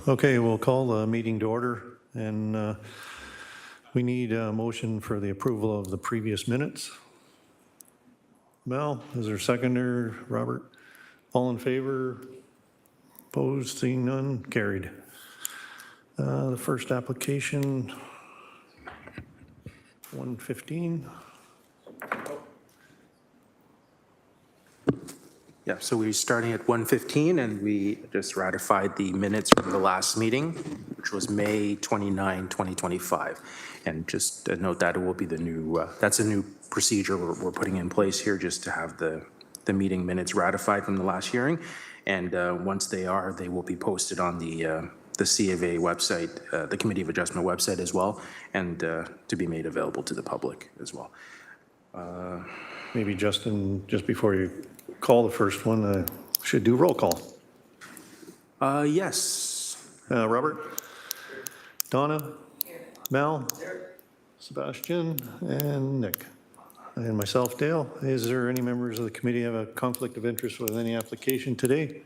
Okay, we'll call the meeting to order, and we need a motion for the approval of the previous minutes. Mel, is there a seconder? Robert? All in favor? Opposed? Seeing none? Carried. The first application, 115. Yeah, so we're starting at 1:15, and we just ratified the minutes from the last meeting, which was May 29, 2025. And just note that it will be the new, that's a new procedure we're putting in place here, just to have the meeting minutes ratified from the last hearing. And once they are, they will be posted on the C of A website, the Committee of Adjustment website as well, and to be made available to the public as well. Maybe Justin, just before you call the first one, should do roll call. Yes. Robert? Donna? Mel? Sebastian? And Nick? And myself, Dale. Is there any members of the committee have a conflict of interest with any application today?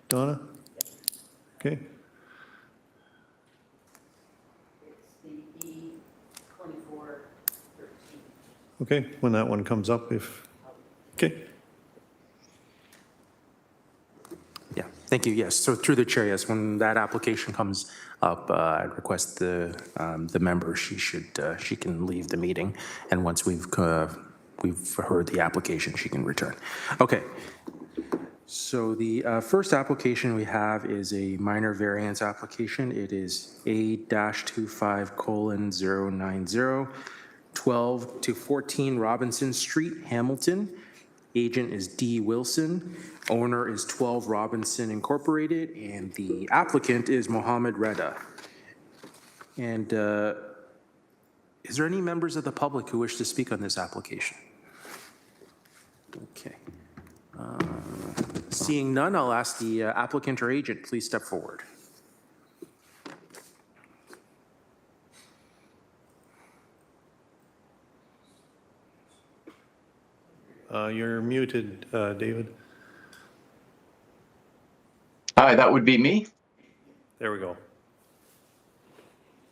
Donna? Okay. It's the E2413. Okay, when that one comes up, okay. Yeah, thank you. Yes, so through the chair, yes, when that application comes up, I'd request the member, she can leave the meeting, and once we've heard the application, she can return. Okay. So the first application we have is a minor variance application. It is A-25:090, 12 to 14 Robinson Street, Hamilton. Agent is D. Wilson. Owner is 12 Robinson Incorporated, and the applicant is Mohammed Reda. And is there any members of the public who wish to speak on this application? Okay. Seeing none, I'll ask the applicant or agent, please step forward. You're muted, David. Hi, that would be me. There we go.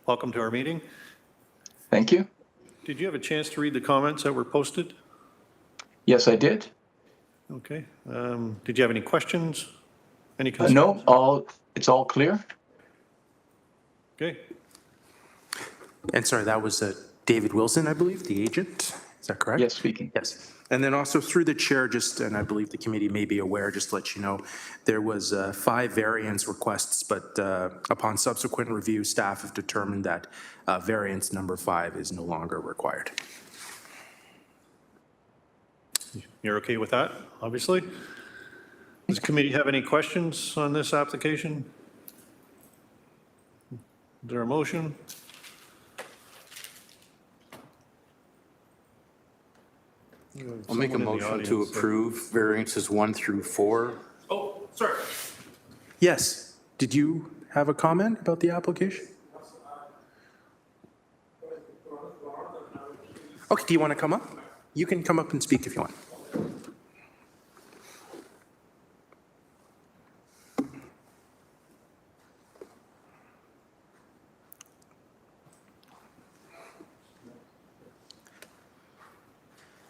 Welcome to our meeting. Thank you. Did you have a chance to read the comments that were posted? Yes, I did. Okay. Did you have any questions? Any concerns? No, it's all clear. Okay. And sorry, that was David Wilson, I believe, the agent. Is that correct? Yes, speaking. Yes. And then also through the chair, just, and I believe the committee may be aware, just to let you know, there was 5 variance requests, but upon subsequent review, staff have determined that variance number 5 is no longer required. You're okay with that, obviously? Does the committee have any questions on this application? Is there a motion? I'll make a motion to approve variances 1 through 4. Oh, sorry. Yes. Did you have a comment about the application? Okay, do you want to come up? You can come up and speak if you want.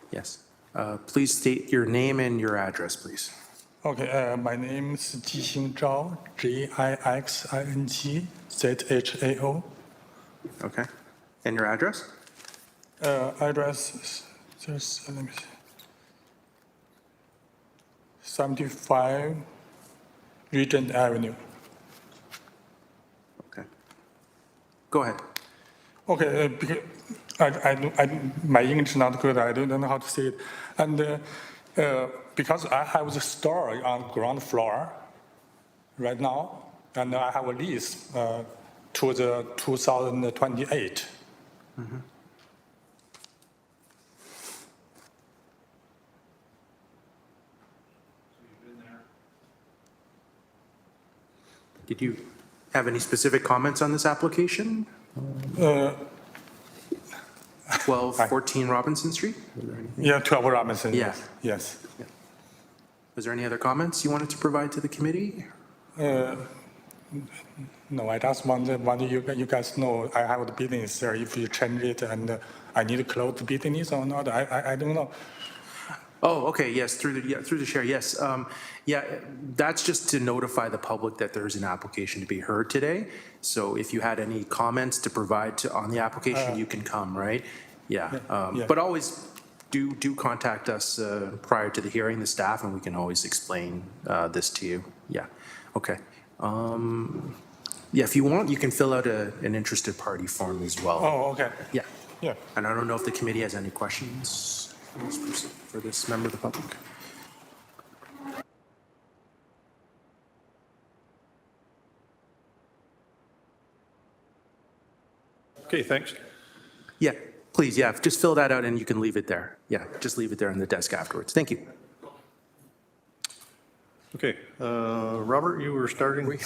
Yes. Please state your name and your address, please. Okay, my name is Jixing Zhao, Jixingzhao. Okay. And your address? Address is just, let me see. 75 Regent Avenue. Okay. Go ahead. Okay, because my English is not good, I don't know how to say it. And because I have the store on ground floor right now, and I have a lease to the 2028. Mm-hmm. Did you have any specific comments on this application? 1214 Robinson Street? Yeah, 12 Robinson. Yeah. Yes. Was there any other comments you wanted to provide to the committee? No, I just want you guys know I have the business there. If you change it and I need to close the business or not, I don't know. Oh, okay, yes, through the chair, yes. Yeah, that's just to notify the public that there's an application to be heard today. So if you had any comments to provide on the application, you can come, right? Yeah, yeah. but always do contact us prior to the hearing, the staff, and we can always explain this to you. Yeah, okay. Yeah, if you want, you can fill out an interested party form as well. Oh, okay. Yeah. Yeah. And I don't know if the committee has any questions for this person, for this member of the public. Okay, thanks. Yeah, please, yeah, just fill that out and you can leave it there. Yeah, just leave it there on the desk afterwards. Thank you. Okay, Robert, you were starting.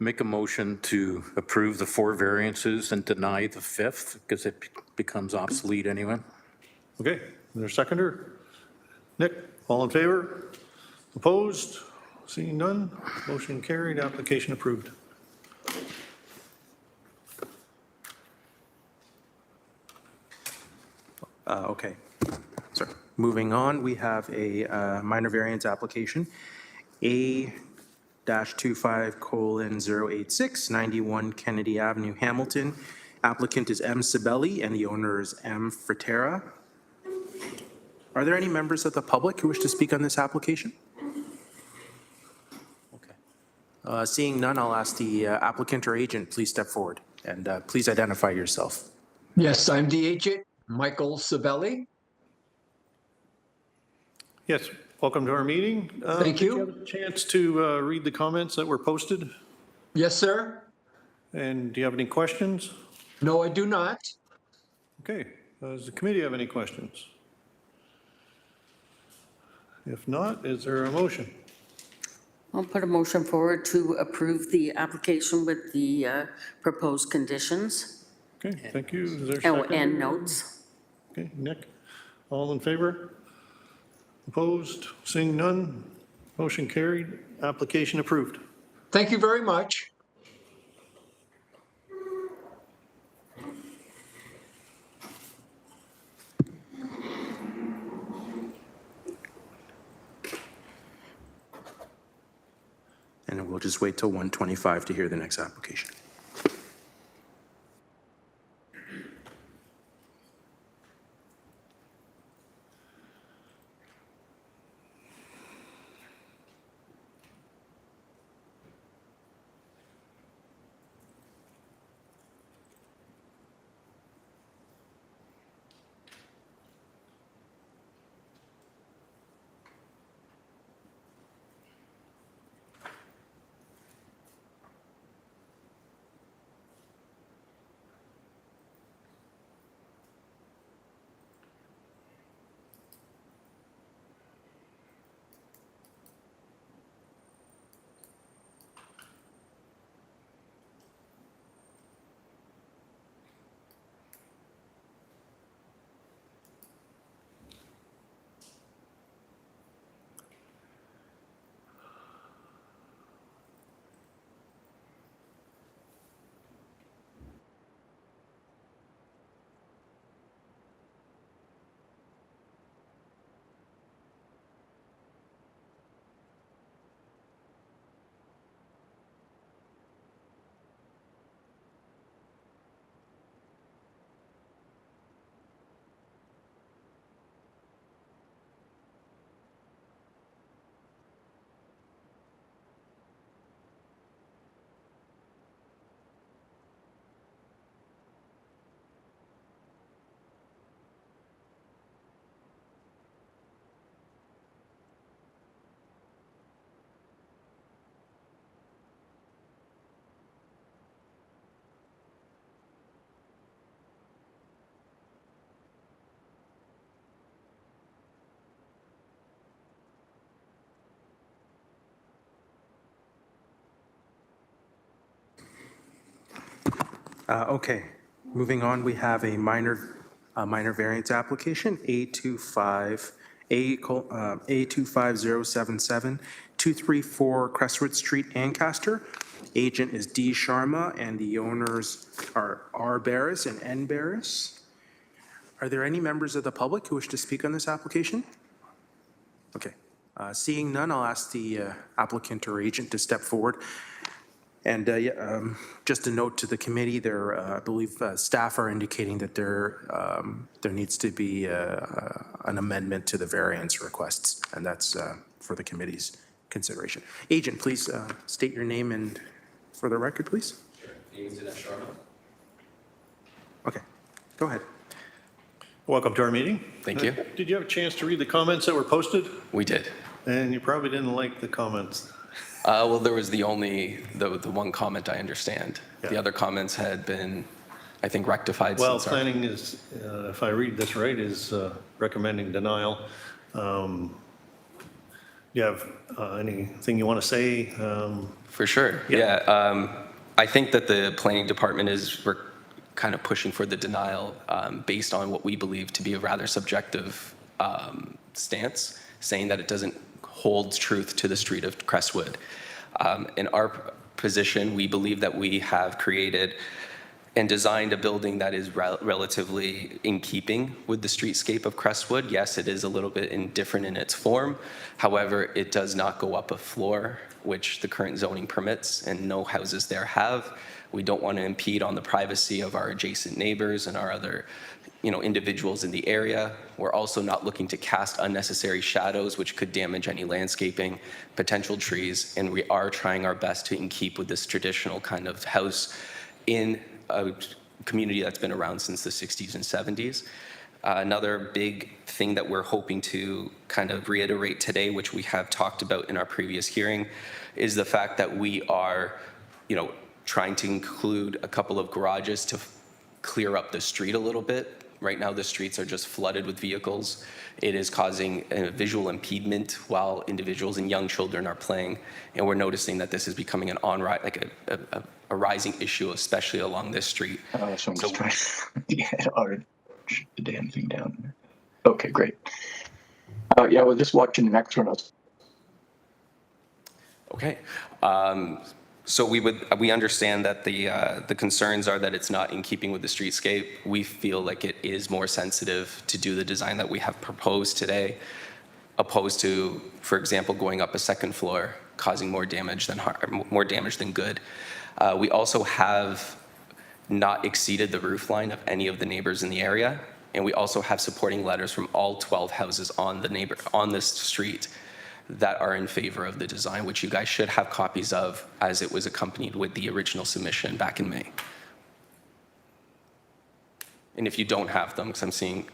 Make a motion to approve the 4 variances and deny the 5th because it becomes obsolete anyway. Okay, is there a seconder? Nick, all in favor? Opposed? Seeing none, motion carried, application approved. Okay, sorry. Moving on, we have a minor variance application, A-25:086, 91 Kennedy Avenue, Hamilton. Applicant is M. Sibeli and the owner is M. Fratera. Are there any members of the public who wish to speak on this application? Okay. Seeing none, I'll ask the applicant or agent, please step forward and please identify yourself. Yes, I'm the agent, Michael Sibeli. Yes, welcome to our meeting. Thank Did you. have a chance to read the comments that were posted? Yes, sir. And do you have any questions? No, I do not. Okay, does the committee have any questions? If not, is there a motion? I'll put a motion forward to approve the application with the proposed conditions Okay, thank you. Is there a and second? notes. Okay, Nick, all in favor? Opposed? Seeing none, motion carried, application approved. Thank you very much. And then we'll just wait till 1:25 to hear the next application. Okay, moving on, we have a minor variance application, A25077, 234 Crestwood Street, Ancaster. Agent is D. Sharma, and the owners are R. Barris and N. Barris. Are there any members of the public who wish to speak on this application? Okay. Seeing none, I'll ask the applicant or agent to step forward. And just a note to the committee, there, I believe staff are indicating that there needs to be an amendment to the variance requests, and that's for the committee's consideration. Agent, please state your name and for the record, please. Name is Dinesh Sharma. Okay, go ahead. Welcome to our meeting. Thank you. Did you have a chance to read the comments that were posted? We did. And you probably didn't like the comments. Well, there was the one comment I understand. The Yeah. other comments had been, I think, rectified Well, since our... planning is, if I read this right, is recommending denial. Do you have anything you want to say? For sure, yeah. I think that the planning department is kind of pushing for the denial based on what we believe to be a rather subjective stance, saying that it doesn't hold truth to the street of Crestwood. In our position, we believe that we have created and designed a building that is relatively in keeping with the streetscape of Crestwood. Yes, it is a little bit different in its form. However, it does not go up a floor, which the current zoning permits, and no houses there have. We don't want to impede on the privacy of our adjacent neighbors and our other, individuals in the area. We're also not looking to cast unnecessary shadows, which could damage any landscaping, potential trees, and we are trying our best to keep with this traditional kind of house in a community that's been around since the 60s and 70s. Another big thing that we're hoping to kind of reiterate today, which we have talked about in our previous hearing, is the fact that we are, trying to include a couple of garages to clear up the street a little bit. Right now, the streets are just flooded with vehicles. It is causing a visual impediment while individuals and young children are playing. And we're noticing that this is becoming an a rising issue, especially along this street. Someone's trying to get the damn thing down there. Okay, great. Yeah, we're just watching the next one. Okay. So we understand that the concerns are that it's not in keeping with the streetscape. We feel like it is more sensitive to do the design that we have proposed today, opposed to, for example, going up a second floor, causing more damage than good. We also have not exceeded the roof line of any of the neighbors in the area, and we also have supporting letters from all 12 houses on this street that are in favor of the design, which you guys should have copies of, as it was accompanied with the original submission back in May. And if you don't have them, because I'm seeing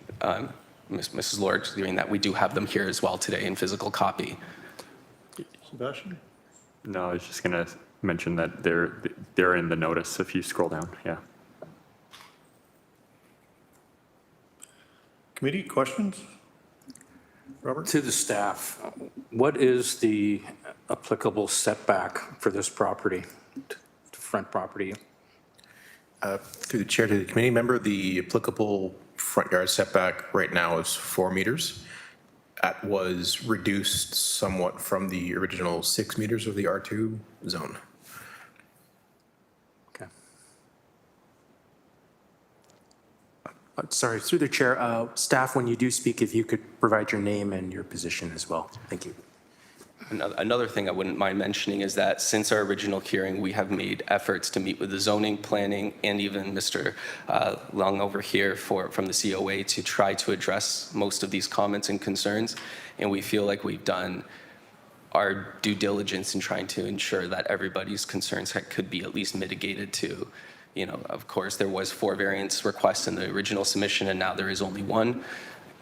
Mrs. Lord doing that, we do have them here as well today in physical copy. Sebastian? No, I was just going to mention that they're in the notice if you scroll down, yeah. Committee, questions? Robert? To the staff, what is the applicable setback for this property, to front property? Through the chair to the committee member, the applicable front yard setback right now is 4 meters. That was reduced somewhat from the original 6 meters of the R2 zone. Okay. Sorry, through the chair, staff, when you do speak, if you could provide your name and your position as well. Thank you. Another thing I wouldn't mind mentioning is that since our original hearing, we have made efforts to meet with the zoning, planning, and even Mr. Long over here from the COA to try to address most of these comments and concerns. And we feel like we've done our due diligence in trying to ensure that everybody's concerns could be at least mitigated to, of course, there was 4 variance requests in the original submission, and now there is only 1.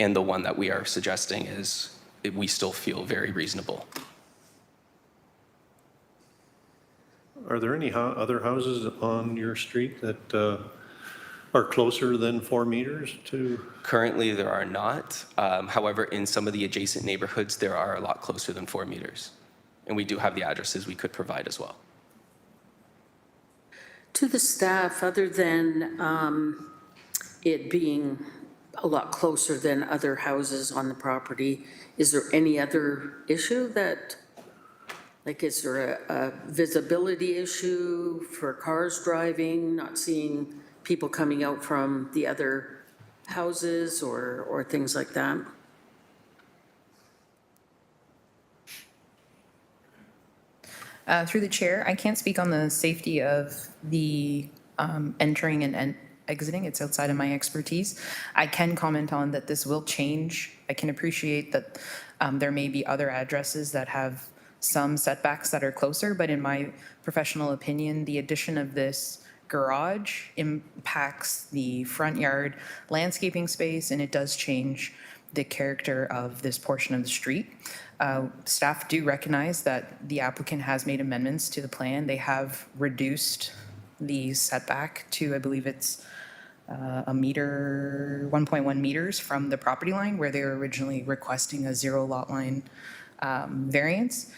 And the one that we are suggesting is, we still feel very reasonable. Are there any other houses on your street that are closer than 4 meters to? Currently, there are not. However, in some of the adjacent neighborhoods, there are a lot closer than 4 meters. And we do have the addresses we could provide as well. To the staff, other than it being a lot closer than other houses on the property, is there any other issue that Like, is there a visibility issue for cars driving, not seeing people coming out from the other houses or things like that? Through the chair, I can't speak on the safety of the entering and exiting. It's outside of my expertise. I can comment on that this will change. I can appreciate that there may be other addresses that have some setbacks that are closer, but in my professional opinion, the addition of this garage impacts the front yard landscaping space, and it does change the character of this portion of the street. Staff do recognize that the applicant has made amendments to the plan. They have reduced the setback to, I believe it's a meter, 1.1 meters from the property line, where they were originally requesting a 0 lot line variance.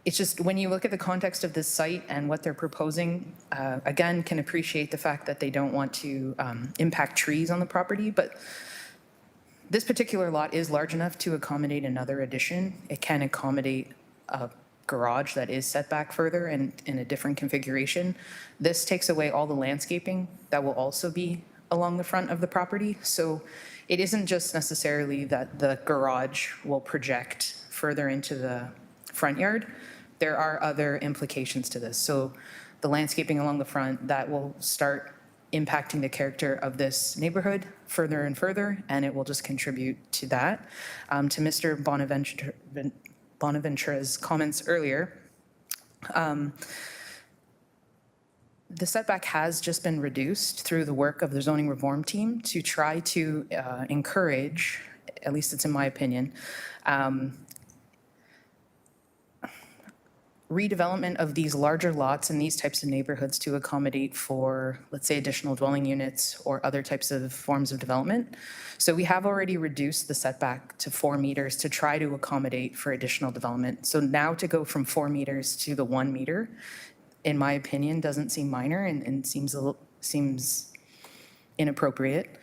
It's just when you look at the context of this site and what they're proposing, again, can appreciate the fact that they don't want to impact trees on the property, but this particular lot is large enough to accommodate another addition. It can accommodate a garage that is set back further and in a different configuration. This takes away all the landscaping that will also be along the front of the property. So it isn't just necessarily that the garage will project further into the front yard. There are other implications to this. So the landscaping along the front, that will start impacting the character of this neighborhood further and further, and it will just contribute to that. To Mr. Bonaventura's comments earlier, the setback has just been reduced through the work of the zoning reform team to try to encourage, at least it's in my opinion, redevelopment of these larger lots in these types of neighborhoods to accommodate for, let's say, additional dwelling units or other types of forms of development. So we have already reduced the setback to 4 meters to try to accommodate for additional development. So now to go from 4 meters to the 1 meter, in my opinion, doesn't seem minor and seems inappropriate,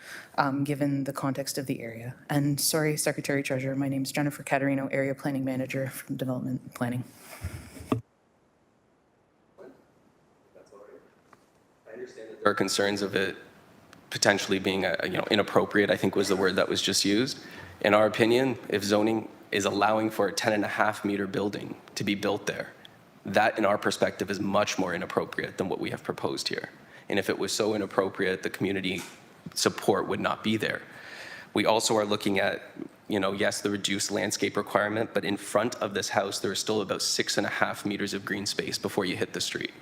given the context of the area. And sorry, Secretary Treasurer, my name is Jennifer Caterino, Area Planning Manager from Development Planning. There are concerns of it potentially being, inappropriate, I think was the word that was just used. In our opinion, if zoning is allowing for a 10.5 meter building to be built there, that in our perspective is much more inappropriate than what we have proposed here. And if it was so inappropriate, the community support would not be there. We also are looking at, yes, the reduced landscape requirement, but in front of this house, there is still about 6.5 meters of green space before you hit the street.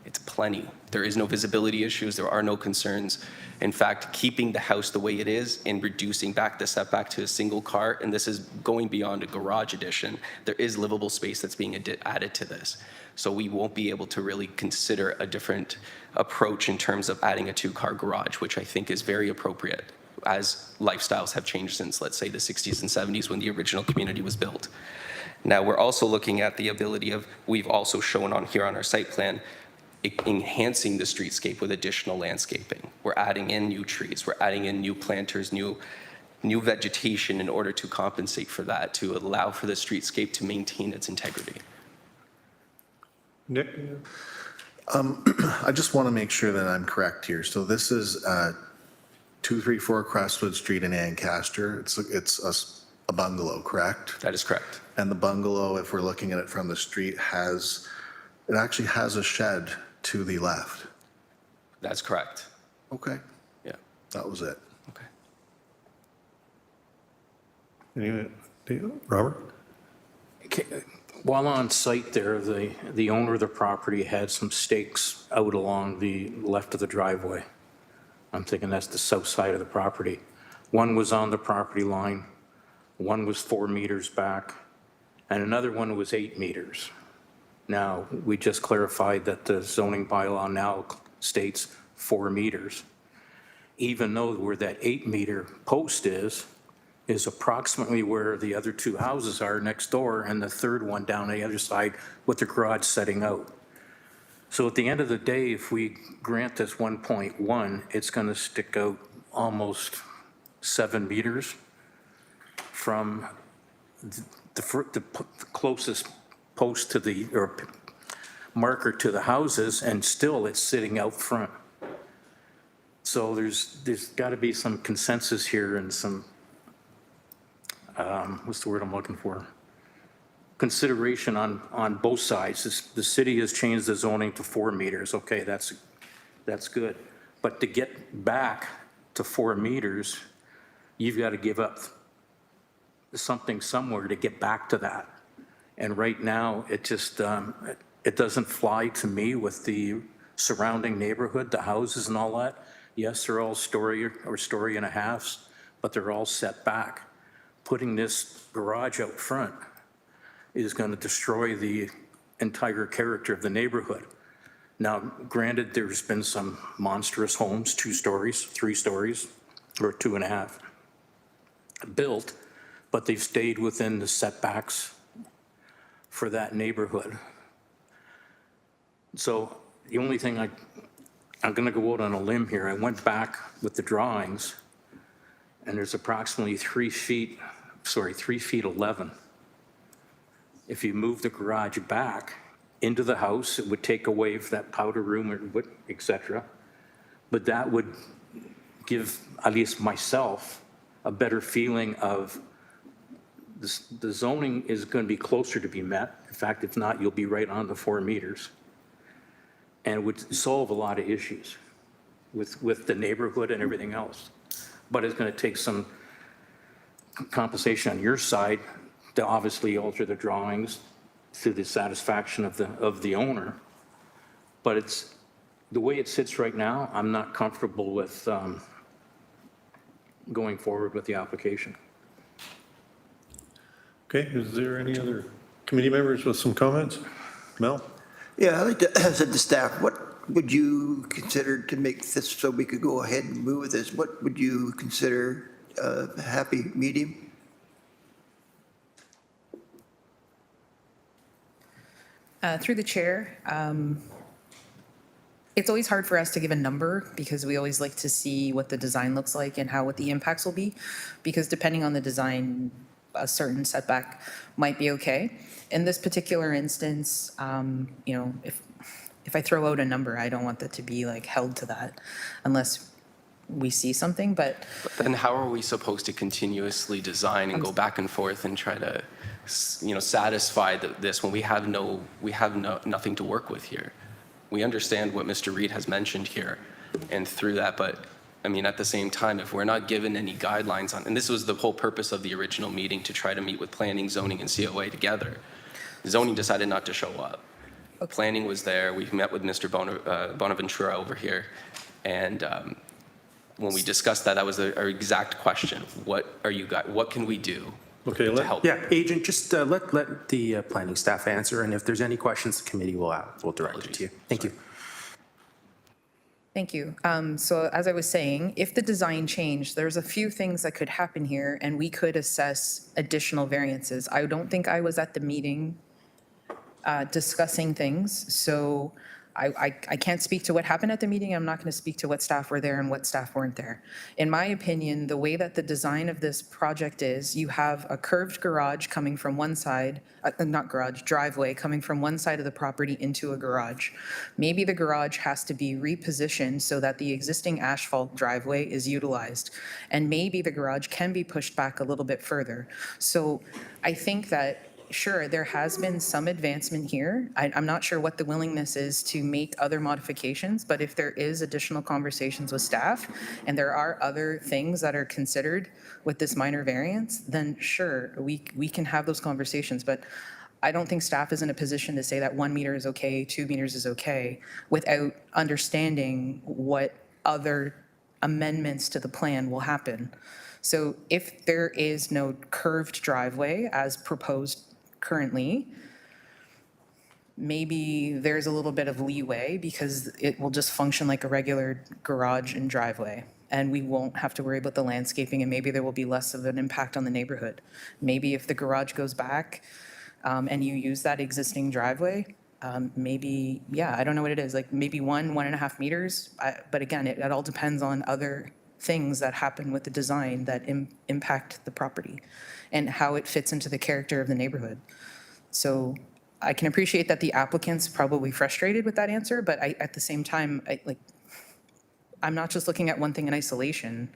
It's plenty. There is no visibility issues. There are no concerns. In fact, keeping the house the way it is and reducing back the setback to a single car, and this is going beyond a garage addition, there is livable space that's being added to this. So we won't be able to really consider a different approach in terms of adding a 2-car garage, which I think is very appropriate as lifestyles have changed since, let's say, the 60s and 70s when the original community was built. Now, we're also looking at the ability of, we've also shown on here on our site plan, enhancing the streetscape with additional landscaping. We're adding in new trees, we're adding in new planters, new vegetation in order to compensate for that, to allow for the streetscape to maintain its integrity. Nick? I just want to make sure that I'm correct here. So this is 234 Crestwood Street in Ancaster. It's a bungalow, correct? That is correct. And the bungalow, if we're looking at it from the street, it actually has a shed to the left. That's correct. Okay, Yeah. that was it. Okay. Robert? While on site there, the owner of the property had some stakes out along the left of the driveway. I'm thinking that's the south side of the property. One was on the property line, one was 4 meters back, and another one was 8 meters. Now, we just clarified that the zoning bylaw now states 4 meters, even though where that 8-meter post is approximately where the other 2 houses are next door, and the third one down the other side with the garage setting out. So at the end of the day, if we grant this 1.1, it's going to stick out almost 7 meters from the closest post to the, or marker to the houses, and still it's sitting out front. So there's got to be some consensus here and some, what's the word I'm looking for? Consideration on both sides. The city has changed the zoning to 4 meters. Okay, that's good. But to get back to 4 meters, you've got to give up something somewhere to get back to that. And right now, it just, it doesn't fly to me with the surrounding neighborhood, the houses and all that. Yes, they're all story or story and a halves, but they're all set back. Putting this garage out front is going to destroy the entire character of the neighborhood. Now, granted, there's been some monstrous homes, 2 stories, 3 stories, or 2.5 built, but they've stayed within the setbacks for that neighborhood. So the only thing I'm going to go out on a limb here. I went back with the drawings, and there's approximately 3 feet 11. If you move the garage back into the house, it would take away that powder room, et cetera. But that would give, at least myself, a better feeling of the zoning is going to be closer to be met. In fact, if not, you'll be right on the 4 meters. And it would solve a lot of issues with the neighborhood and everything else. But it's going to take some compensation on your side to obviously alter the drawings to the satisfaction of the owner. But it's, the way it sits right now, I'm not comfortable with going forward with the application. Okay, is there any other committee members with some comments? Mel? Yeah, I'd like to say to staff, what would you consider to make this so we could go ahead and move with this? What would you consider a happy medium? Through the chair, it's always hard for us to give a number because we always like to see what the design looks like and what the impacts will be, because depending on the design, a certain setback might be okay. In this particular instance, you know, if I throw out a number, I don't want that to be like held to that unless we see something, but Then how are we supposed to continuously design and go back and forth and try to, you know, satisfy this when we have nothing to work with here? We understand what Mr. Reed has mentioned here and through that, but I mean, at the same time, if we're not given any guidelines on, and this was the whole purpose of the original meeting, to try to meet with planning, zoning, and COA together. Zoning decided not to show up. Planning was there. We met with Mr. Bonaventura over here. And when we discussed that, that was our exact question. What can we do to help? Yeah, Agent, just let the planning staff answer, and if there's any questions, the committee will direct it to you. Thank you. thank you. So as I was saying, if the design changed, there's a few things that could happen here and we could assess additional variances. I don't think I was at the meeting discussing things, so I can't speak to what happened at the meeting. I'm not going to speak to what staff were there and what staff weren't there. In my opinion, the way that the design of this project is, you have a curved garage coming from one side, driveway coming from one side of the property into a garage. Maybe the garage has to be repositioned so that the existing asphalt driveway is utilized. And maybe the garage can be pushed back a little bit further. So I think that sure, there has been some advancement here. I'm not sure what the willingness is to make other modifications, but if there is additional conversations with staff and there are other things that are considered with this minor variance, then sure, we can have those conversations. But I don't think staff is in a position to say that 1 meter is okay, 2 meters is okay, without understanding what other amendments to the plan will happen. So if there is no curved driveway as proposed currently, maybe there's a little bit of leeway because it will just function like a regular garage and driveway. And we won't have to worry about the landscaping, and maybe there will be less of an impact on the neighborhood. Maybe if the garage goes back and you use that existing driveway, maybe, yeah, I don't know what it is, like maybe 1.5 meters. But again, it all depends on other things that happen with the design that impact the property and how it fits into the character of the neighborhood. So I can appreciate that the applicant's probably frustrated with that answer, but at the same time, I'm not just looking at one thing in isolation.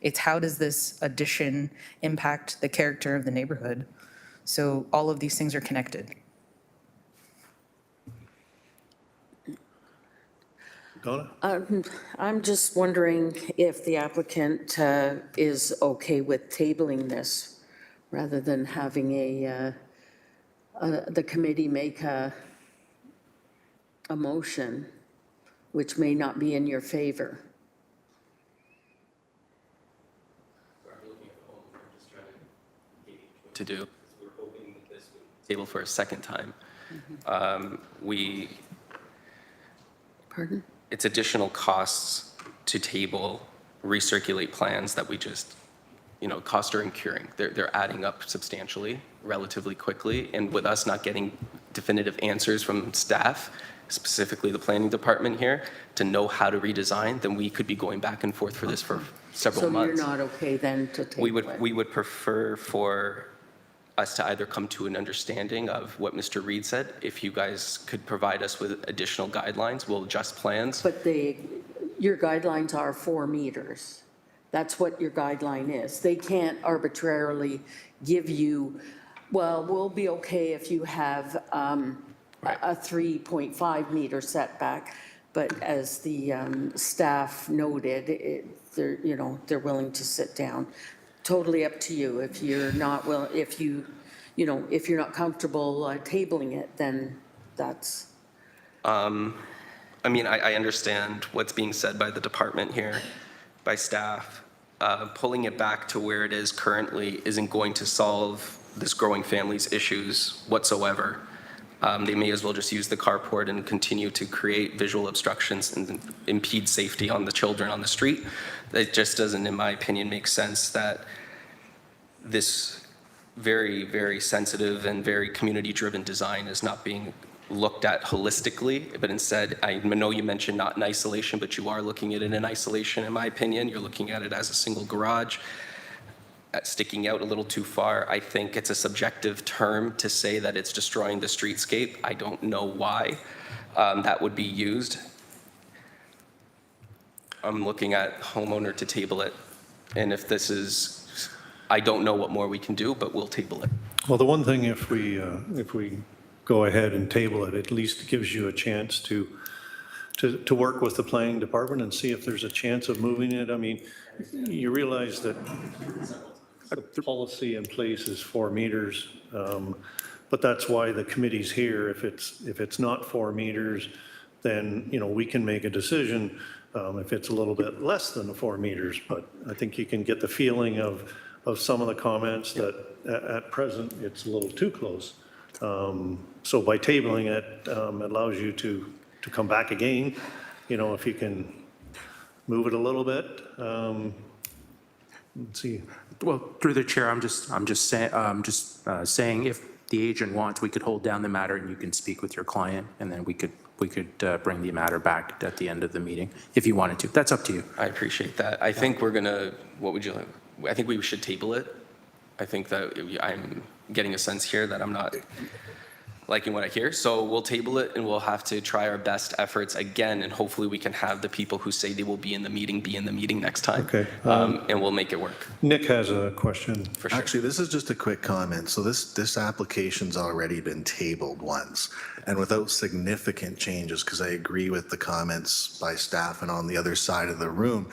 It's how does this addition impact the character of the neighborhood? So all of these things are connected. Donna? I'm just wondering if the applicant is okay with tabling this rather than having the committee make a motion, which may not be in your favor. To do. We're hoping that this would table for a second time. Pardon? It's additional costs to table, recirculate plans that we just, costs are incurring. They're adding up substantially, relatively quickly, and with us not getting definitive answers from staff, specifically the planning department here, to know how to redesign, then we could be going back and forth for this for several months. So you're not okay then to table it? We would prefer for us to either come to an understanding of what Mr. Reed said. If you guys could provide us with additional guidelines, we'll adjust plans. But your guidelines are 4 meters. That's what your guideline is. They can't arbitrarily give you, well, we'll be okay if you have a 3.5 meter setback. But as the staff noted, they're willing to sit down. Totally up to you. If you're not if you're not comfortable tabling it, then that's. I mean, I understand what's being said by the department here, by staff. Pulling it back to where it is currently isn't going to solve this growing family's issues whatsoever. They may as well just use the carport and continue to create visual obstructions and impede safety on the children on the street. It just doesn't, in my opinion, make sense that this very, very sensitive and very community-driven design is not being looked at holistically, but instead, I know you mentioned not in isolation, but you are looking at it in isolation, in my opinion. You're looking at it as a single garage. Sticking out a little too far. I think it's a subjective term to say that it's destroying the streetscape. I don't know why that would be used. I'm looking at homeowner to table it. And if this is, I don't know what more we can do, but we'll table it. Well, the one thing, if we go ahead and table it, at least gives you a chance to work with the planning department and see if there's a chance of moving it. I mean, you realize that the policy in place is 4 meters, but that's why the committee's here. If it's not 4 meters, then, we can make a decision if it's a little bit less than the 4 meters. But I think you can get the feeling of some of the comments that at present, it's a little too close. So by tabling it, it allows you to come back again, if you can move it a little bit. Let's see. Well, through the chair, I'm just saying if the agent wants, we could hold down the matter and you can speak with your client, and then we could bring the matter back at the end of the meeting if you wanted to. That's up to you. I appreciate that. I think we're gonna, what would you like? I think we should table it. I think that I'm getting a sense here that I'm not liking what I hear. So we'll table it and we'll have to try our best efforts again, and hopefully we can have the people who say they will be in the meeting next time. Okay. And we'll make it work. Nick has a question. For sure. Actually, this is just a quick comment. So this application's already been tabled once, and without significant changes, because I agree with the comments by staff and on the other side of the room,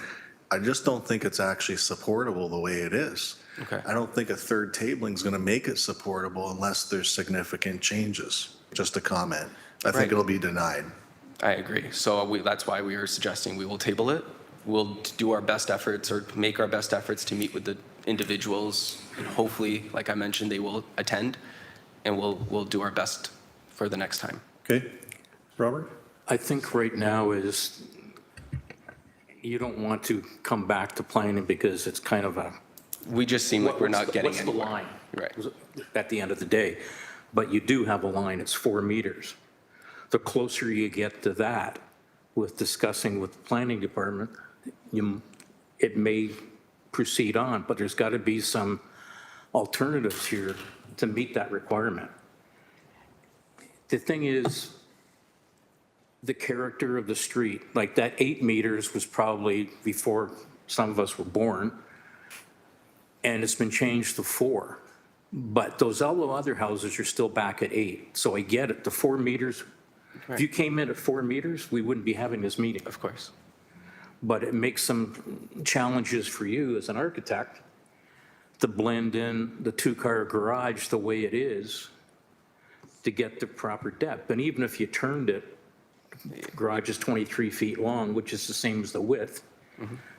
I just don't think it's actually supportable the way it is. Okay. I don't think a third tabling is going to make it supportable unless there's significant changes. Just a comment. I think Right. it'll be denied. I agree. So that's why we are suggesting we will table it. We'll do our best efforts, or make our best efforts to meet with the individuals, and hopefully, like I mentioned, they will attend, and we'll do our best for the next time. Okay. Robert? I think right now is, you don't want to come back to planning because it's kind of a. We just seem like we're not getting What's anywhere. the line? Right. At the end of the day. But you do have a line, it's 4 meters. The closer you get to that with discussing with the planning department, it may proceed on, but there's got to be some alternatives here to meet that requirement. the thing is, the character of the street, like that 8 meters was probably before some of us were born, and it's been changed to 4. But those all other houses are still back at 8. So I get it, the 4 meters, if you came in at 4 meters, we wouldn't be having this meeting. Of course. But it makes some challenges for you as an architect to blend in the 2-car garage the way it is to get the proper depth. And even if you turned it, the garage is 23 feet long, which is the same as the width.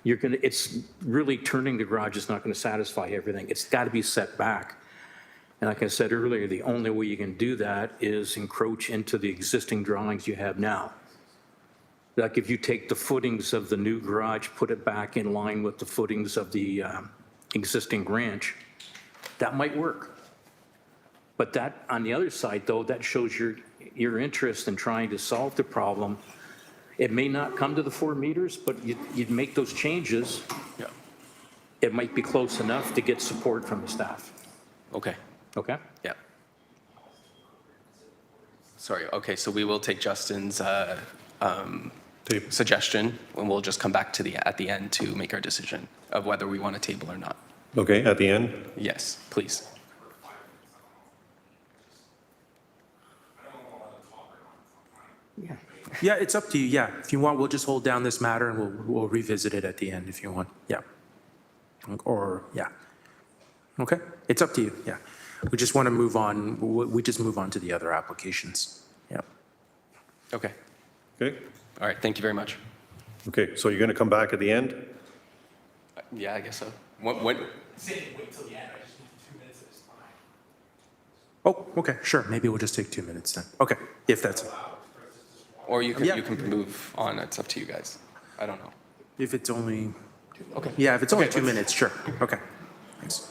You're gonna, it's really turning the garage is not gonna satisfy everything. It's gotta be set back. And like I said earlier, the only way you can do that is encroach into the existing drawings you have now. Like if you take the footings of the new garage, put it back in line with the footings of the existing ranch, that might work. But that, on the other side though, that shows your interest in trying to solve the problem. It may not come to the 4 meters, but you'd make those changes. Yeah. It might be close enough to get support from the staff. Okay. Okay? Yeah. Sorry. Okay. So we will take Justin's suggestion, and we'll just come back to at the end to make our decision of whether we want to table or not. Okay, at the end? Yes, please. Yeah, it's up to you, yeah. If you want, we'll just hold down this matter and we'll revisit it at the end if you want, yeah. Or, yeah. Okay, it's up to you, yeah. We just want to move on, we just move on to the other applications, yeah. Okay. Okay, All right. Thank you very much. okay, so you're going to come back at the end? Yeah, I guess so. When? Oh, okay, sure, maybe we'll just take 2 minutes then. Okay, if that's, Or you can Yeah. you can move on. It's up to you guys. I don't know. if it's only, Okay. yeah, if it's only Okay, 2 let's- minutes, sure, okay. Thanks.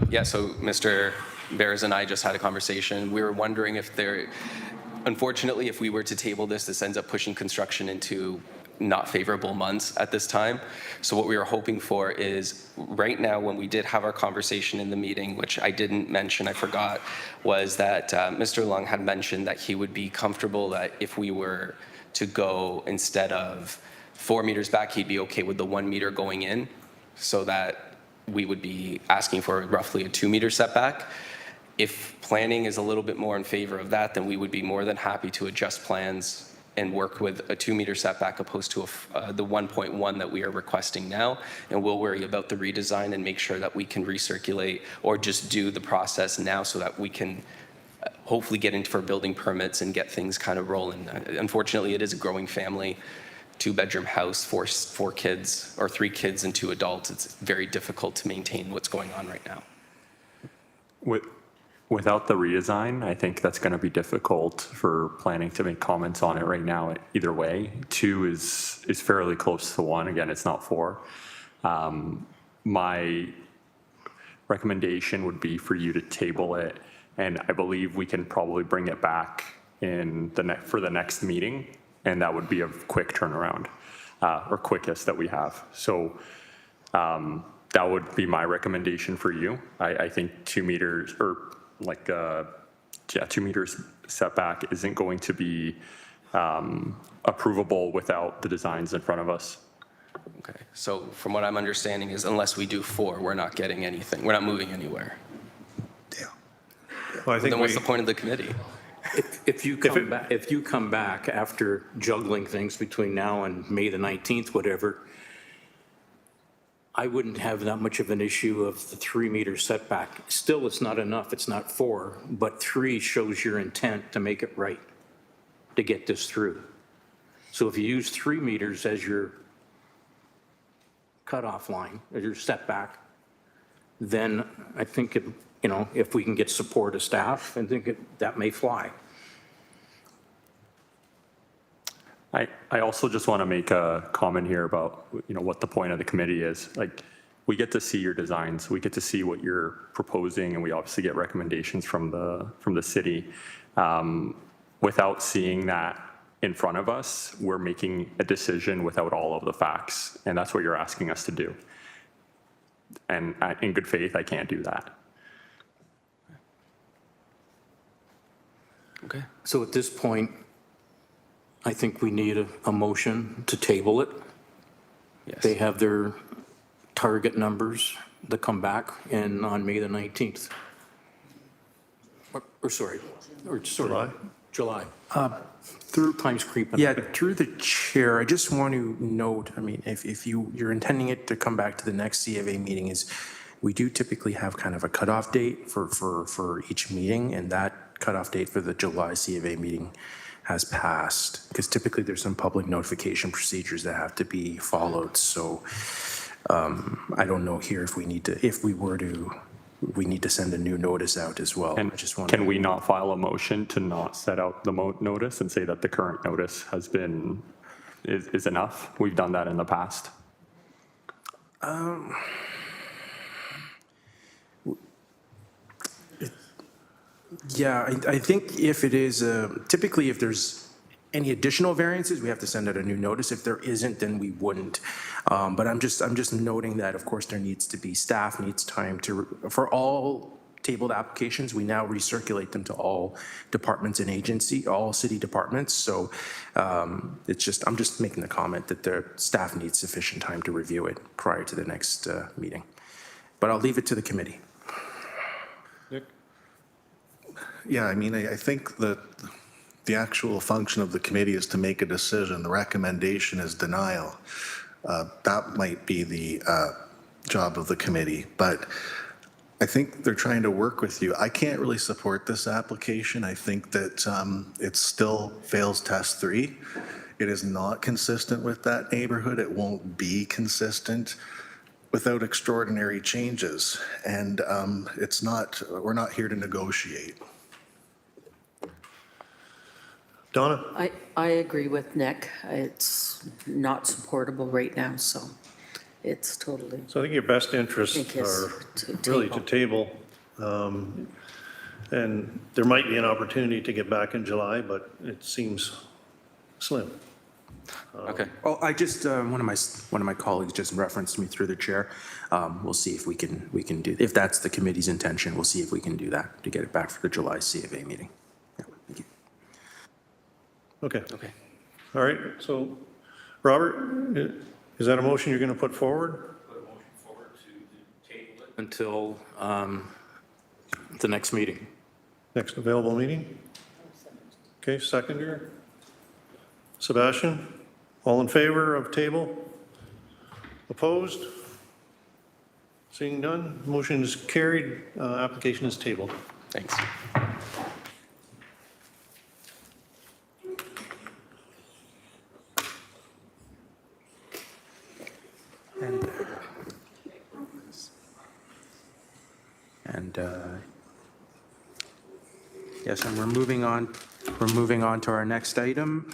Yeah, so Mr. Bears and I just had a conversation. We were wondering if unfortunately, if we were to table this ends up pushing construction into not favorable months at this time. So what we were hoping for is, right now, when we did have our conversation in the meeting, which I didn't mention, I forgot, was that Mr. Lung had mentioned that he would be comfortable that if we were to go, instead of 4 meters back, he'd be okay with the 1 meter going in, so that we would be asking for roughly a 2 meter setback. If planning is a little bit more in favor of that, then we would be more than happy to adjust plans and work with a 2 meter setback opposed to the 1.1 that we are requesting now. And we'll worry about the redesign and make sure that we can recirculate or just do the process now so that we can hopefully get in for building permits and get things kind of rolling. Unfortunately, it is a growing family. two-bedroom house, four kids, or 3 kids and 2 adults, it's very difficult to maintain what's going on right now. Without the redesign, I think that's going to be difficult for planning to make comments on it right now either way. 2 is fairly close to 1. Again, it's not 4. My recommendation would be for you to table it, and I believe we can probably bring it back for the next meeting, and that would be a quick turnaround, or quickest that we have. So that would be my recommendation for you. I think 2 meters, or 2 meters setback isn't going to be approvable without the designs in front of us. Okay, so from what I'm understanding is unless we do 4, we're not getting anything, we're not moving anywhere. Well, I think Then what's the point of the committee? If you come back after juggling things between now and May the 19th, whatever, I wouldn't have that much of an issue of the 3-meter setback. Still, it's not enough, it's not 4, but 3 shows your intent to make it right, to get this through. So if you use 3 meters as your cutoff line, as your setback, then I think, if we can get support of staff, I think that may fly. I also just want to make a comment here about, what the point of the committee is. Like, we get to see your designs, we get to see what you're proposing, and we obviously get recommendations from the city. Without seeing that in front of us, we're making a decision without all of the facts, and that's what you're asking us to do. And in good faith, I can't do that. Okay. So at this point, I think we need a motion to table it. Yes. They have their target numbers that come back on May the 19th. July. Time's creeping. Yeah, through the chair, I just want to note, if you're intending it to come back to the next C of A meeting, is we do typically have kind of a cutoff date for each meeting, and that cutoff date for the July C of A meeting has passed, because typically there's some public notification procedures that have to be followed. So I don't know here if we need to send a new notice out as well. And I just want can we not file a motion to not set out the notice and say that the current notice is enough? We've done that in the past. Yeah, I think if it is, typically if there's any additional variances, we have to send out a new notice. If there isn't, then we wouldn't. But I'm just noting that, of course, there needs to be, staff needs time for all tabled applications, we now recirculate them to all departments and agency, all city departments. So I'm just making the comment that the staff needs sufficient time to review it prior to the next meeting. But I'll leave it to the committee. Yeah, I think that the actual function of the committee is to make a decision. The recommendation is denial. That might be the job of the committee, but I think they're trying to work with you. I can't really support this application. I think that it still fails test 3. It is not consistent with that neighborhood. It won't be consistent without extraordinary changes. And we're not here to negotiate. Donna? I agree with Nick. It's not supportable right now, so it's totally. So I think your best interests I think it's are to really to table. And there might be an opportunity to get back in July, but it seems slim. Okay. Well, I just, one of my colleagues just referenced me through the chair. We'll see if we can do, if that's the committee's intention, we'll see if we can do that to get it back for the July C of A meeting. Yeah, thank you. Okay. Okay. All right. So, Robert, is that a motion you're going to put forward? Put a motion forward to table it until the next meeting. Next available meeting? Okay, seconder. Sebastian, all in favor of table? Opposed? Seeing none, motion is carried, application is tabled. Thanks. And yes, and we're moving on to our next item,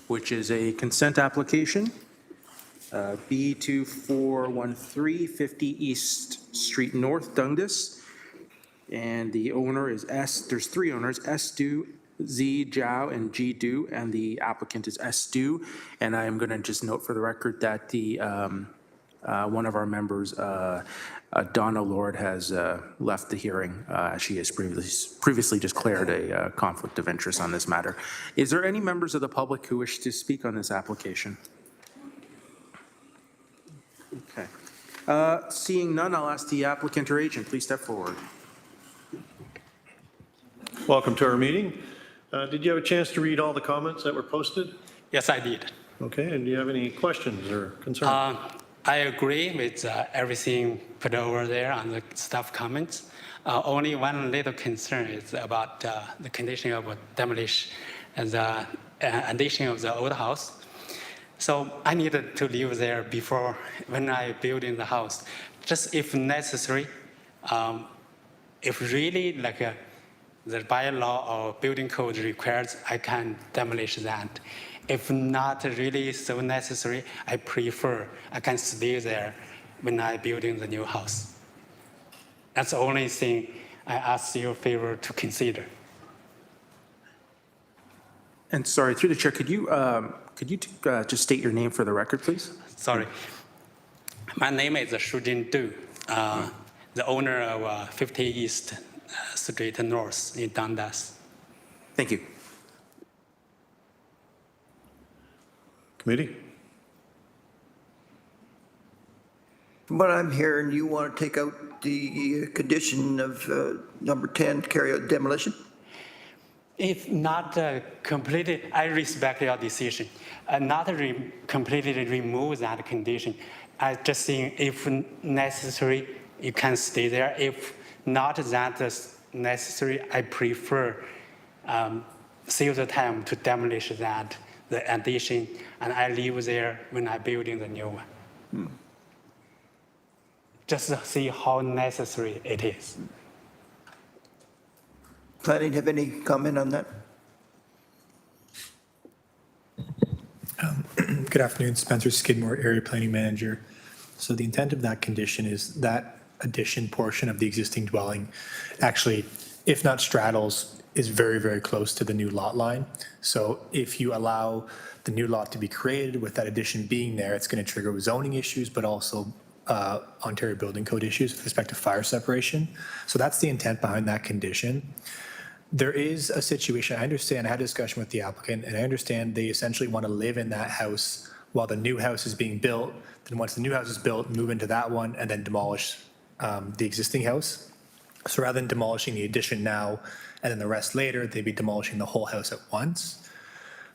which is a consent application, B2413 50 East Street North, Dundas. And the owner is there's three owners, S. Du, Z. Zhao, and G. Du, and the applicant is S. Du. And I am going to just note for the record that the one of our members, Donna Lord, has left the hearing. She has previously declared a conflict of interest on this matter. Is there any members of the public who wish to speak on this application? Okay. Seeing none, I'll ask the applicant or agent, please step forward. Welcome to our meeting. Did you have a chance to read all the comments that were posted? Yes, I did. Okay, and do you have any questions or concerns? I agree with everything put over there on the staff comments. Only one little concern is about the condition of demolition and the addition of the old house. So I needed to live there before when I build in the house. Just if necessary, if really like the bylaw or building code requires, I can demolish that. If not really so necessary, I prefer I can stay there when I build in the new house. That's the only thing I ask your favor to consider. And sorry, through the chair, could you just state your name for the record, please? Sorry. My name is Shujin Du, the owner of 50 East Street North in Dundas. Thank you. Committee? From what I'm hearing, you want to take out the condition of number 10, carry out demolition? If not completely, I respect your decision. Not completely remove that condition. I just think if necessary, you can stay there. If not that necessary, I prefer save the time to demolish that, the addition, and I live there when I build in the new one. Just to see how necessary it is. Planning, have any comment on that? Good afternoon, Spencer Skidmore, Area Planning Manager. So the intent of that condition is that addition portion of the existing dwelling actually, if not straddles, is very, very close to the new lot line. So if you allow the new lot to be created with that addition being there, it's going to trigger zoning issues, but also Ontario Building Code issues with respect to fire separation. So that's the intent behind that condition. There is a situation, I understand, I had a discussion with the applicant, and I understand they essentially want to live in that house while the new house is being built. Then once the new house is built, move into that one and then demolish the existing house. So rather than demolishing the addition now and then the rest later, they'd be demolishing the whole house at once.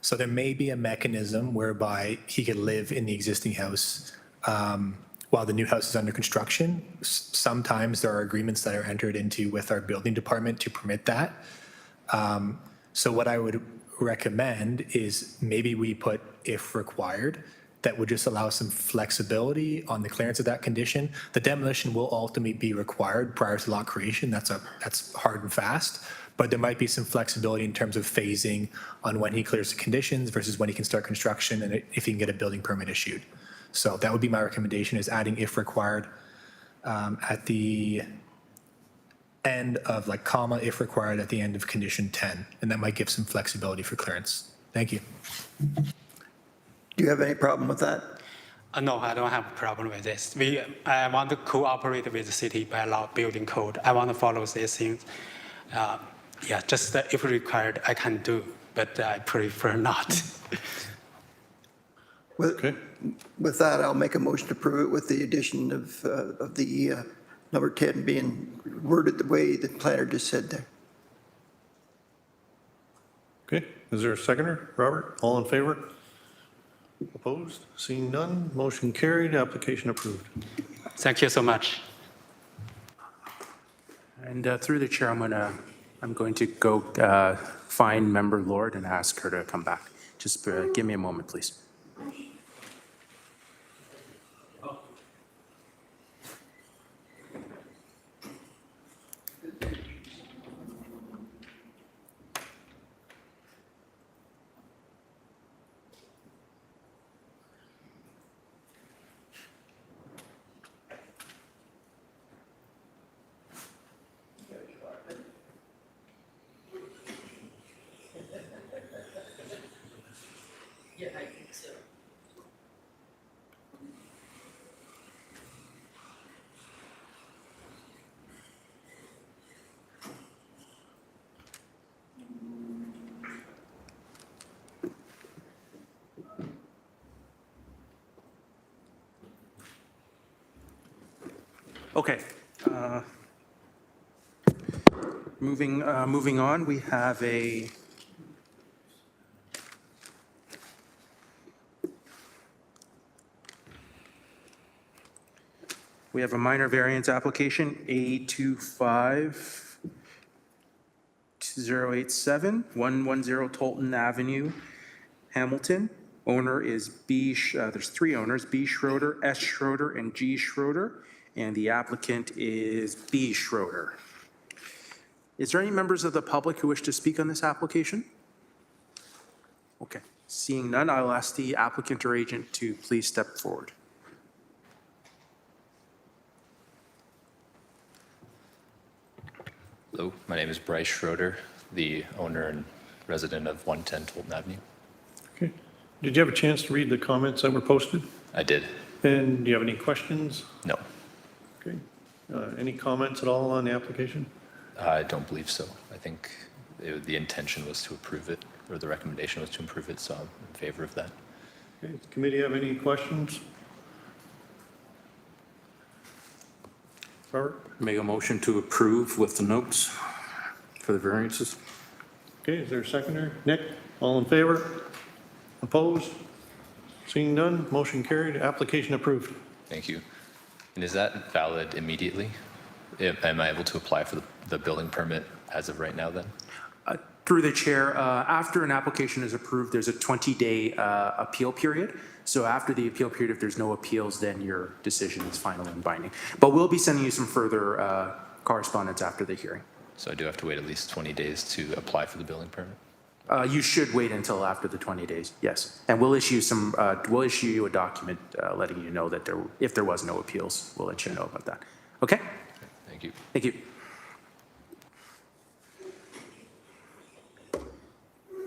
So there may be a mechanism whereby he could live in the existing house while the new house is under construction. Sometimes there are agreements that are entered into with our building department to permit that. So what I would recommend is maybe we put if required, that would just allow some flexibility on the clearance of that condition. The demolition will ultimately be required prior to lot creation. That's hard and fast, but there might be some flexibility in terms of phasing on when he clears the conditions versus when he can start construction and if he can get a building permit issued. So that would be my recommendation, is adding if required at the end of like comma, if required at the end of condition 10. And that might give some flexibility for clearance. Thank you. Do you have any problem with that? No, I don't have a problem with this. I want to cooperate with the city bylaw building code. I want to follow these things. Yeah, just if required, I can do, but I prefer not. With that, I'll make a motion to approve it with the addition of the number 10 being worded the way the planner just said there. Okay, is there a seconder? Robert, all in favor? Opposed? Seeing none, motion carried, application approved. Thank you so much. And through the chair, I'm going to go find Member Lord and ask her to come back. Just give me a moment, please. Okay. Moving on, we have a minor variance application, A25087, 110 Tolton Avenue, Hamilton. Owner is there's three owners, B. Schroeder, S. Schroeder, and G. Schroeder, and the applicant is B. Schroeder. Is there any members of the public who wish to speak on this application? Okay, seeing none, I'll ask the applicant or agent to please step forward. Hello, my name is Bryce Schroeder, the owner and resident of 110 Tolton Avenue. Okay. Did you have a chance to read the comments that were posted? I did. And do you have any questions? No, Okay. Any comments at all on the application? I don't believe so. I think the intention was to approve it, or the recommendation was to approve it, so I'm in favor of that. Okay. Does the committee have any questions? Robert? Make a motion to approve with the notes for the variances. Okay, is there a seconder? Nick, all in favor? Opposed? Seeing none, motion carried, application approved. Thank you. And is that valid immediately? Am I able to apply for the building permit as of right now then? Through the chair, after an application is approved, there's a 20-day appeal period. So after the appeal period, if there's no appeals, then your decision is final and binding. But we'll be sending you some further correspondence after the hearing. So I do have to wait at least 20 days to apply for the building permit? You should wait until after the 20 days, yes. And we'll issue you a document letting you know that if there was no appeals, we'll let you know about that. Okay? Thank you. Thank you.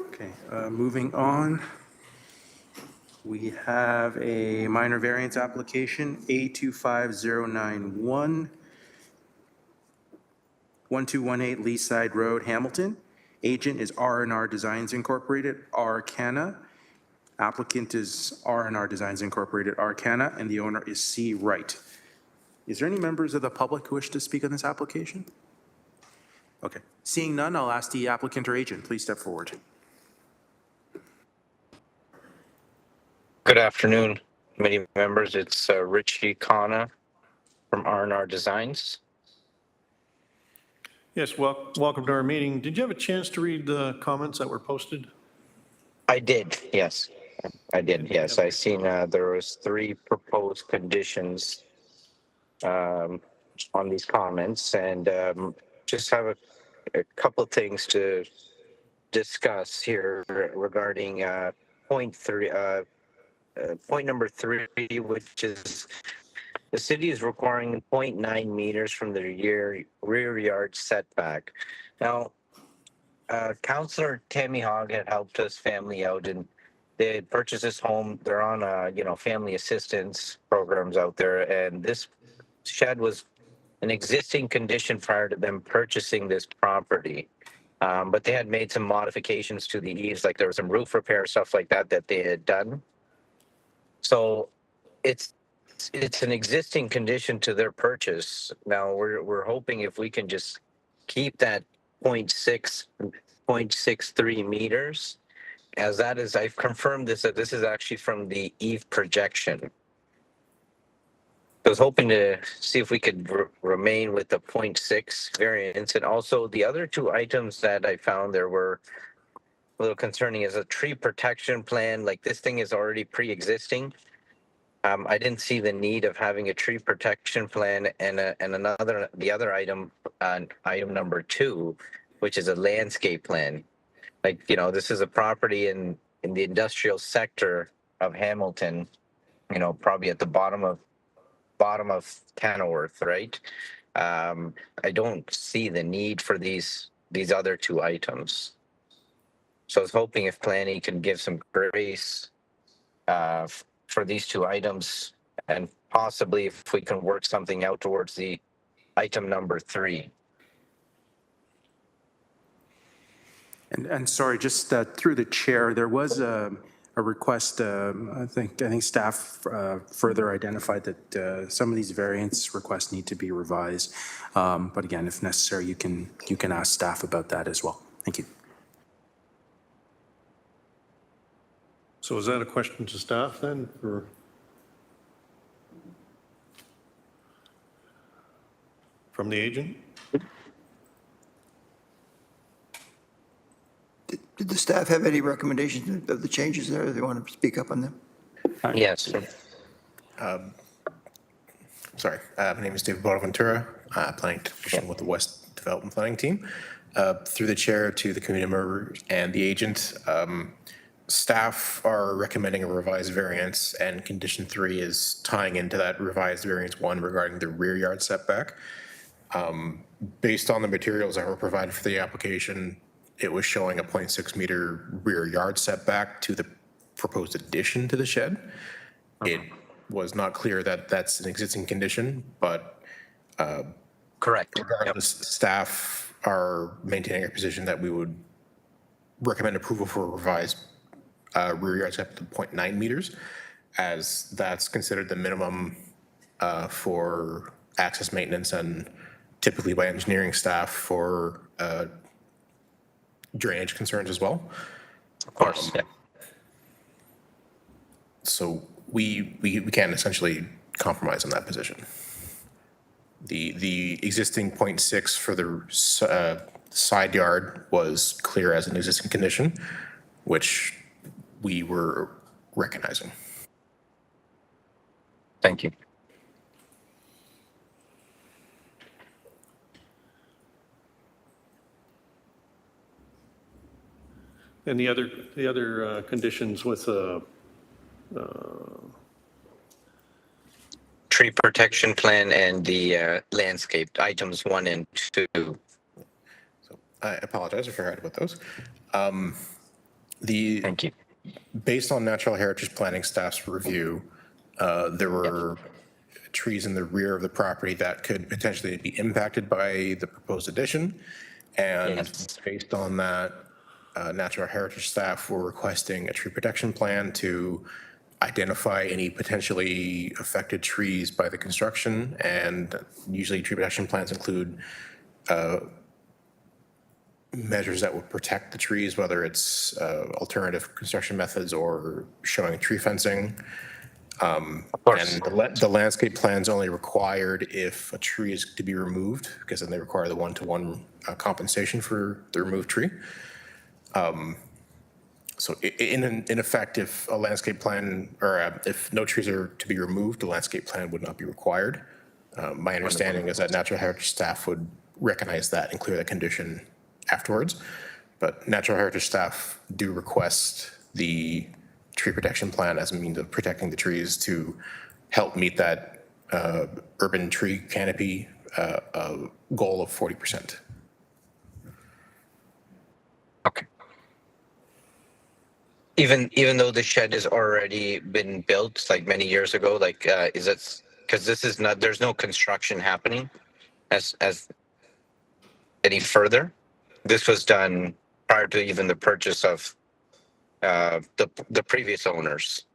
Okay, moving on. We have a minor variance application, A25091, 1218 Leaside Road, Hamilton. Agent is R&R Designs Incorporated, Arcana. Applicant is R&R Designs Incorporated, Arcana, and the owner is C. Wright. Is there any members of the public who wish to speak on this application? Okay, seeing none, I'll ask the applicant or agent, please step forward. Good afternoon, committee members. It's Richie Kana from R&R Designs. Yes, welcome to our meeting. Did you have a chance to read the comments that were posted? I did, yes. I did, yes. I seen there was 3 proposed conditions on these comments, and just have a couple of things to discuss here regarding point number 3, which is the city is requiring 0.9 meters from the rear yard setback. Now, Councillor Tammy Hogg had helped us family out, and they had purchased this home. They're on family assistance programs out there, and this shed was an existing condition prior to them purchasing this property. But they had made some modifications to the eaves, like there was some roof repair, stuff like that they had done. So it's an existing condition to their purchase. Now we're hoping if we can just keep that 0.63 meters, as that is, I've confirmed that this is actually from the eave projection. I was hoping to see if we could remain with the 0.6 variance. And also the other 2 items that I found there were a little concerning is a tree protection plan. Like this thing is already pre-existing. I didn't see the need of having a tree protection plan and the other item, item number 2, which is a landscape plan. Like, this is a property in the industrial sector of Hamilton, probably at the bottom of Kenilworth, right? I don't see the need for these other 2 items. So I was hoping if planning can give some grace for these 2 items, and possibly if we can work something out towards the item number 3. And sorry, just through the chair, there was a request, I think staff further identified that some of these variance requests need to be revised. But again, if necessary, you can ask staff about that as well. Thank you. So is that a question to staff then, or? From the agent? Did the staff have any recommendations of the changes there? They want to speak up on them? Yes. Sorry, my name is David Bonaventura, planning technician with the West Development Planning Team. Through the chair to the committee member and the agent, staff are recommending a revised variance, and condition 3 is tying into that revised variance 1 regarding the rear yard setback. Based on the materials that were provided for the application, it was showing a 0.6 meter rear yard setback to the proposed addition to the shed. It was not clear that that's an existing condition, but correct. Regardless, staff are maintaining a position that we would recommend approval for a revised rear yard setback to 0.9 meters, as that's considered the minimum for access maintenance and typically by engineering staff for drainage concerns as well. Of course, yeah. So we can't essentially compromise on that position. The existing 0.6 for the side yard was clear as an existing condition, which we were recognizing. Thank you. And the other conditions with Tree protection plan and the landscape items 1 and 2. So I apologize if I forgot about those. Thank you. Based on natural heritage planning staff's review, there were trees in the rear of the property that could potentially be impacted by the proposed addition. And based on that, natural heritage staff were requesting a tree protection plan to identify any potentially affected trees by the construction. And usually tree protection plans include measures that would protect the trees, whether it's alternative construction methods or showing tree fencing. And the landscape plan's only required if a tree is to be removed, because then they require the one-to-one compensation for the removed tree. So in effect, if a landscape plan, or if no trees are to be removed, the landscape plan would not be required. My understanding is that natural heritage staff would recognize that and clear that condition afterwards. But natural heritage staff do request the tree protection plan as a means of protecting the trees to help meet that urban tree canopy goal of 40%. Okay. Even though the shed has already been built like many years ago, like is it because this is not, there's no construction happening as any further? This was done prior to even the purchase of the previous owners.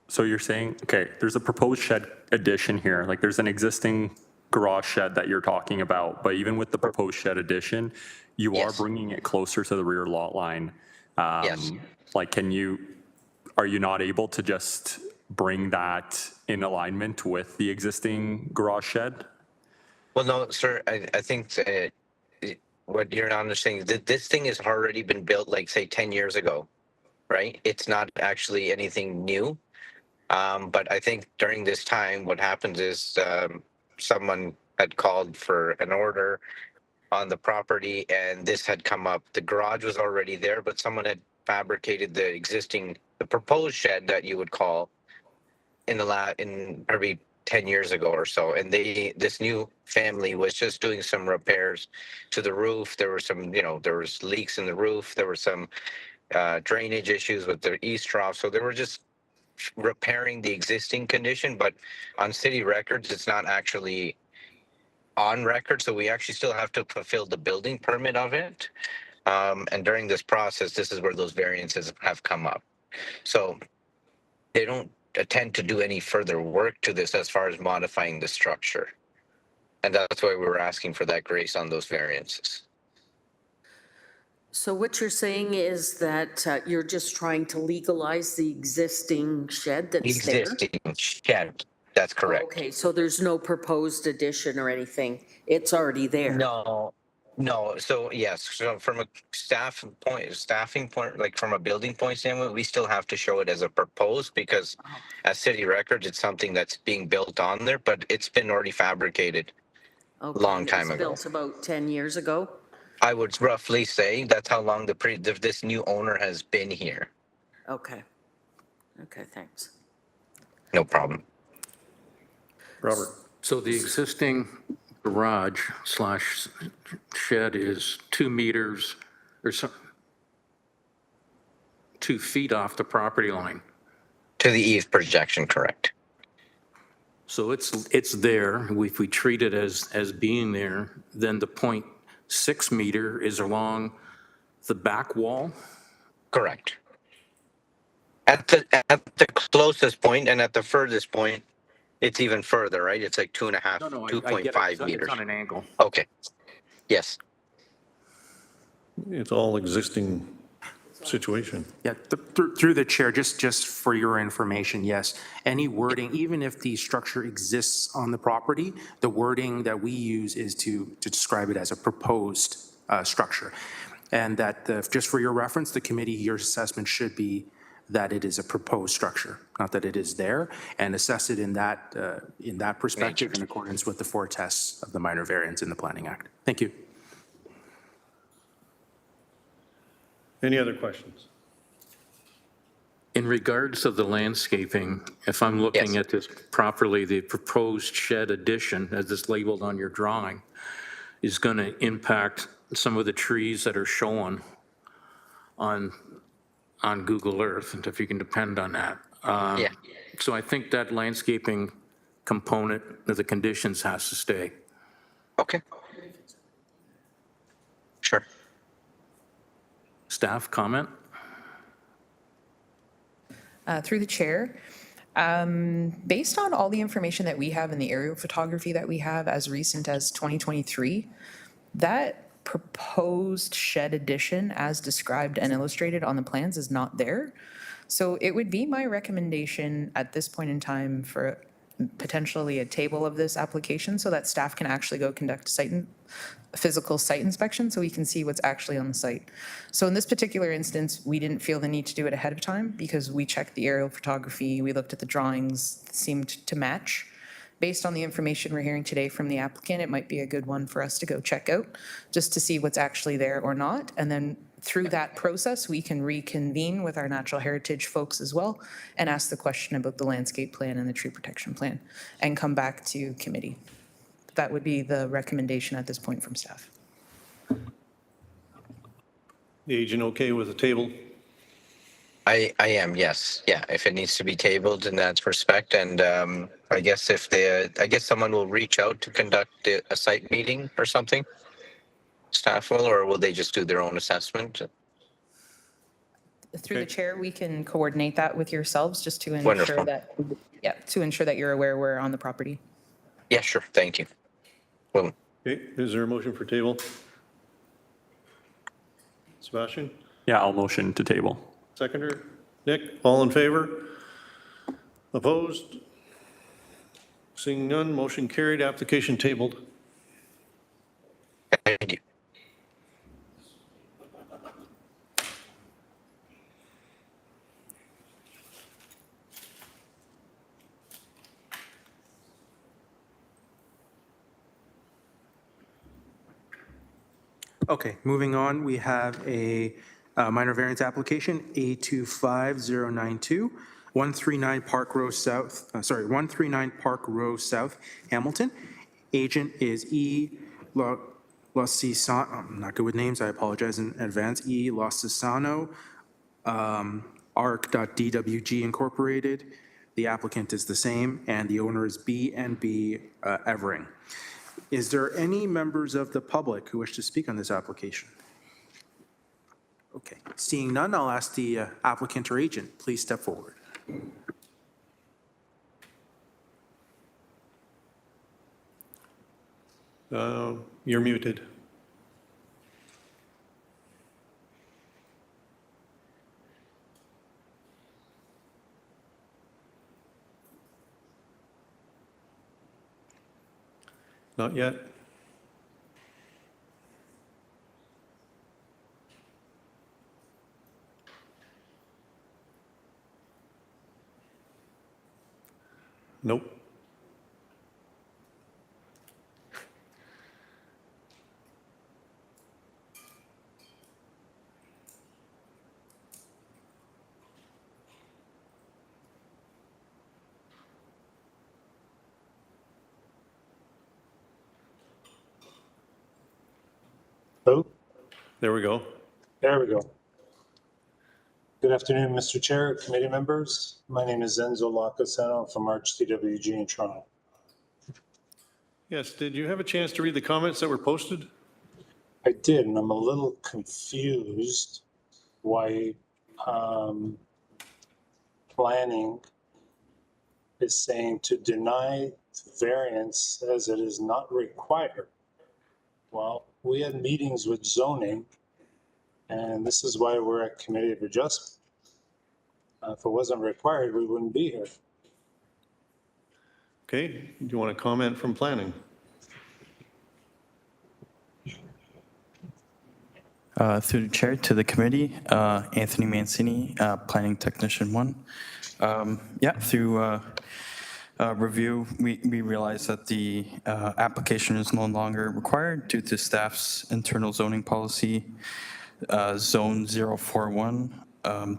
So you're saying, okay, there's a proposed shed addition here, like there's an existing garage shed that you're talking about, but even with the proposed shed addition, you are bringing it closer to the rear lot line. Yes. Like, are you not able to just bring that in alignment with the existing garage shed? Well, no, sir, I think what you're not understanding, this thing has already been built, like, say, 10 years ago, right? It's not actually anything new. But I think during this time, what happens is someone had called for an order on the property, and this had come up. The garage was already there, but someone had fabricated the proposed shed that you would call in probably 10 years ago or so. And this new family was just doing some repairs to the roof. There were some, there was leaks in the roof. There were some drainage issues with the east trough. So they were just repairing the existing condition, but on city records, it's not actually on record. So we actually still have to fulfill the building permit of it. And during this process, this is where those variances have come up. So they don't intend to do any further work to this as far as modifying the structure. And that's why we were asking for that grace on those variances. So what you're saying is that you're just trying to legalize the existing shed that's there? Existing shed, that's correct. Okay, so there's no proposed addition or anything? It's already there? No, no. So yes, so from a staffing point, like from a building point standpoint, we still have to show it as a proposed because as city records, it's something that's being built on there, but it's been already fabricated Okay, long it time was ago. built about 10 years ago? I would roughly say that's how long this new owner has been here. Okay. Okay, thanks. No problem. Robert? So the existing garage slash shed is 2 meters or so, 2 feet off the property line. To the eave projection, correct. So it's there. If we treat it as being there, then the 0.6 meter is along the back wall. Correct. At the closest point and at the furthest point, it's even further, right? It's like 2.5, I get it. 2.5 meters. It's on an angle. Okay. Yes. It's all existing situation. Yeah, through the chair, just for your information, yes, any wording, even if the structure exists on the property, the wording that we use is to describe it as a proposed structure. And that, just for your reference, the committee, your assessment should be that it is a proposed structure, not that it is there, and assess it in that perspective in accordance with the 4 tests of the minor variance in the Planning Act. Thank you. Any other questions? In regards to the landscaping, if I'm looking at this properly, the proposed shed addition, as it's labeled on your drawing, is going to impact some of the trees that are shown on Google Earth, and if you can depend on that. So I think that landscaping component of the conditions has to stay. Okay. Sure. Staff comment? Through the chair, based on all the information that we have in the aerial photography that we have as recent as 2023, that proposed shed addition as described and illustrated on the plans is not there. So it would be my recommendation at this point in time for potentially a table of this application so that staff can actually go conduct physical site inspection so we can see what's actually on the site. So in this particular instance, we didn't feel the need to do it ahead of time because we checked the aerial photography, we looked at the drawings, seemed to match. Based on the information we're hearing today from the applicant, it might be a good one for us to go check out just to see what's actually there or not. And then through that process, we can reconvene with our natural heritage folks as well and ask the question about the landscape plan and the tree protection plan and come back to committee. That would be the recommendation at this point from staff. The agent okay with the table? I am, yes. Yeah, if it needs to be tabled in that respect. And I guess I guess someone will reach out to conduct a site meeting or something. Staff will, or will they just do their own assessment? Through the chair, we can coordinate that with yourselves just to ensure Wonderful. that, to ensure that you're aware we're on the property. Yeah, sure. Thank you. Well, Okay, is there a motion for table? Sebastian? Yeah, I'll motion to table. Seconder? Nick? All in favor? Opposed? Seeing none, motion carried, application tabled. thank you. Okay, moving on, we have a minor variance application, A25092, 139 Park Row South, 139 Park Row South, Hamilton. Agent is E. Loscisano, I'm not good with names, I apologize in advance, E. Loscisano, ARC.DWG Incorporated. The applicant is the same, and the owner is B&B Evering. Is there any members of the public who wish to speak on this application? Okay, seeing none, I'll ask the applicant or agent, please step forward. You're muted. Not yet. Nope. Hello? There we go. There we go. Good afternoon, Mr. Chair, committee members. My name is Enzo Lacasano from Arch CWG in Toronto. Yes, did you have a chance to read the comments that were posted? I did, and I'm a little confused why planning is saying to deny variance as it is not required. Well, we had meetings with zoning, and this is why we're at Committee of Adjustment. If it wasn't required, we wouldn't be here. Okay, do you want to comment from planning? Through the chair to the committee, Anthony Mancini, Planning Technician 1. Through review, we realized that the application is no longer required due to staff's internal zoning policy, Zone 041,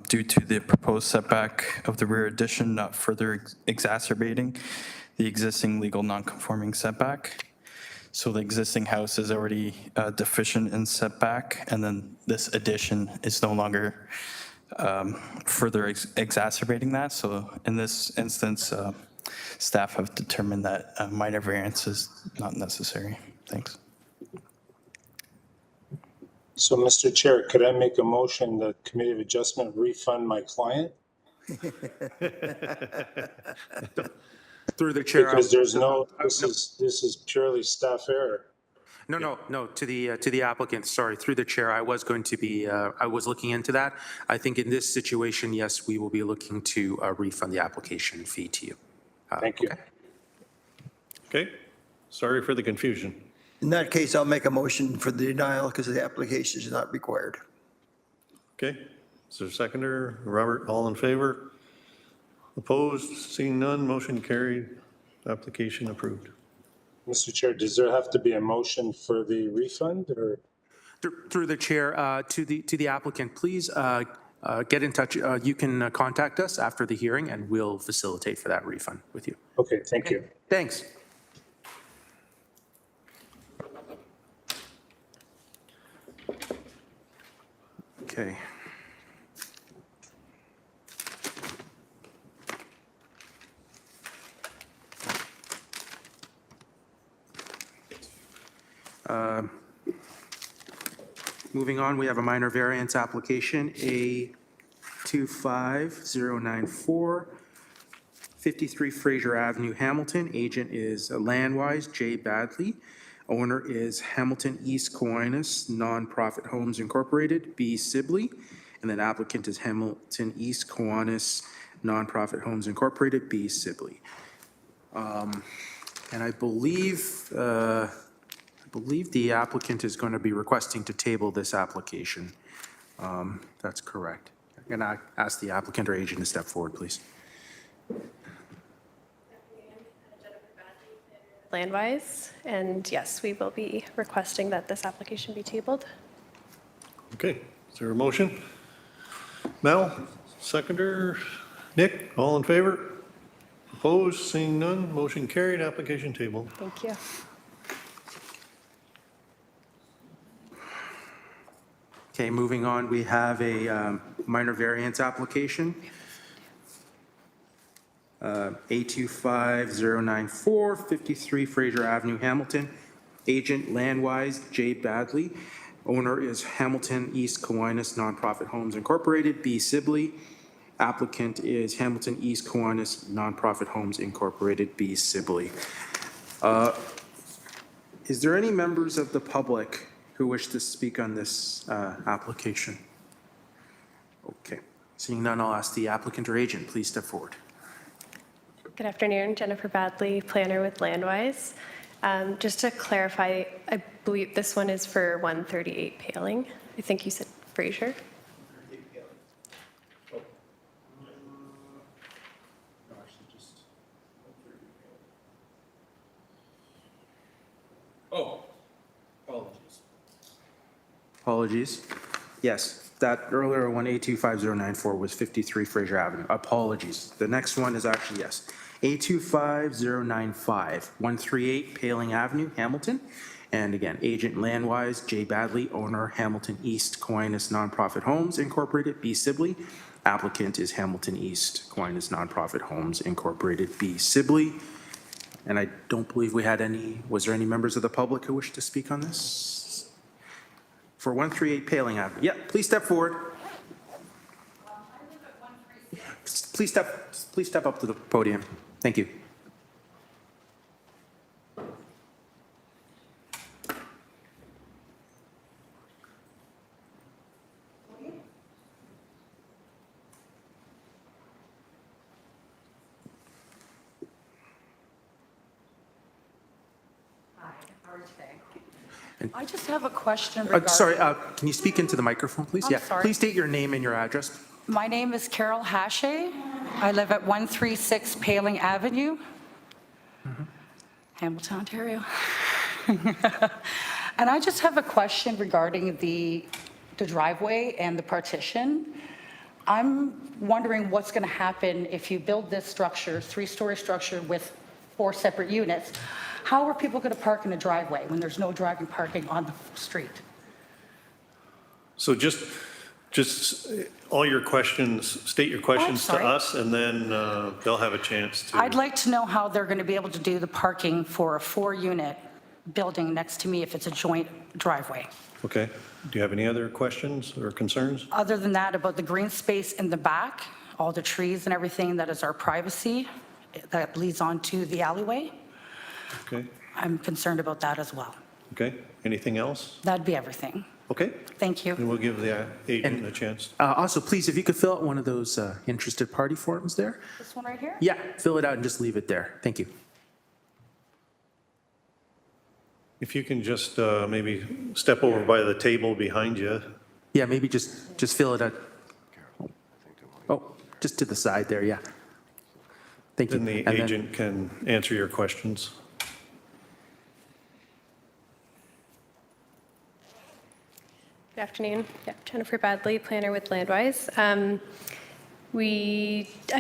due to the proposed setback of the rear addition not further exacerbating the existing legal non-conforming setback. So the existing house is already deficient in setback, and then this addition is no longer further exacerbating that. So in this instance, staff have determined that a minor variance is not necessary. Thanks. So, Mr. Chair, could I make a motion that Committee of Adjustment refund my client? Through the chair. Because there's no, this is purely staff error. No, to the applicant, sorry, through the chair, I was going to be, I was looking into that. I think in this situation, yes, we will be looking to refund the application fee to you. Thank you. Okay, sorry for the confusion. In that case, I'll make a motion for the denial because the application is not required. Okay, is there a seconder? Robert, all in favor? Opposed? Seeing none, motion carried. Application approved. Mr. Chair, does there have to be a motion for the refund or? Through the chair, to the applicant, please get in touch. You can contact us after the hearing and we'll facilitate for that refund with you. Okay, thank you. Thanks. Okay. Moving on, we have a minor variance application, A25094, 53 Fraser Avenue, Hamilton. Agent is Landwise J. Badley. Owner is Hamilton East Kiwanis Nonprofit Homes Incorporated, B. Sibley. And then applicant is Hamilton East Kiwanis Nonprofit Homes Incorporated, B. Sibley. And I believe the applicant is going to be requesting to table this application. That's correct. I'm going to ask the applicant or agent to step forward, please. Landwise, and yes, we will be requesting that this application be tabled. Okay, is there a motion? Mel, seconder. Nick, all in favor? Opposed? Seeing none, motion carried. Application tabled. Thank you. Okay, moving on, we have a minor variance application. A25094, 53 Fraser Avenue, Hamilton. Agent Landwise J. Badley. Owner is Hamilton East Kiwanis Nonprofit Homes Incorporated, B. Sibley. Applicant is Hamilton East Kiwanis Nonprofit Homes Incorporated, B. Sibley. Is there any members of the public who wish to speak on this application? Okay. Seeing none, I'll ask the applicant or agent, please step forward. Good afternoon, Jennifer Badley, planner with Landwise. Just to clarify, I believe this one is for 138 Paling. I think you said Fraser. Oh, apologies. Yes, that earlier one, A25094, was 53 Fraser Avenue. Apologies. The next one is actually, yes, A25095, 138 Paling Avenue, Hamilton. And again, agent Landwise, J. Badley, owner Hamilton East Kiwanis Nonprofit Homes Incorporated, B. Sibley. Applicant is Hamilton East Kiwanis Nonprofit Homes Incorporated, B. Sibley. And I don't believe we had any, was there any members of the public who wish to speak on this? For 138 Paling Avenue. Yeah, please step forward. Please step up to the podium. Thank you. I just have a question regarding... Sorry, can you speak into the microphone, please? I'm Yeah. sorry. Please state your name and your address. My name is Carol Hashe. I live at 136 Paling Avenue, Hamilton, Ontario. And I just have a question regarding the driveway and the partition. I'm wondering what's going to happen if you build this structure, three-story structure with 4 separate units. How are people going to park in a driveway when there's no driving parking on the street? So just all your questions, state your questions to sorry. us, and then they'll have a chance to. I'd like to know how they're going to be able to do the parking for a 4-unit building next to me if it's a joint driveway. Okay. Do you have any other questions or concerns? Other than that, about the green space in the back, all the trees and everything that is our privacy that leads onto the alleyway, Okay. I'm concerned about that as well. Okay. Anything else? That'd be everything. Okay. Thank you. And we'll give the agent a chance. Also, please, if you could fill out one of those interested party forms there. This one right here? Yeah, fill it out and just leave it there. Thank you. If you can just maybe step over by the table behind you. Yeah, maybe just fill it out. Oh, just to the side there, yeah. Thank you. Then the And then- agent can answer your questions. Good afternoon. Yeah, Jennifer Badley, planner with Landwise. I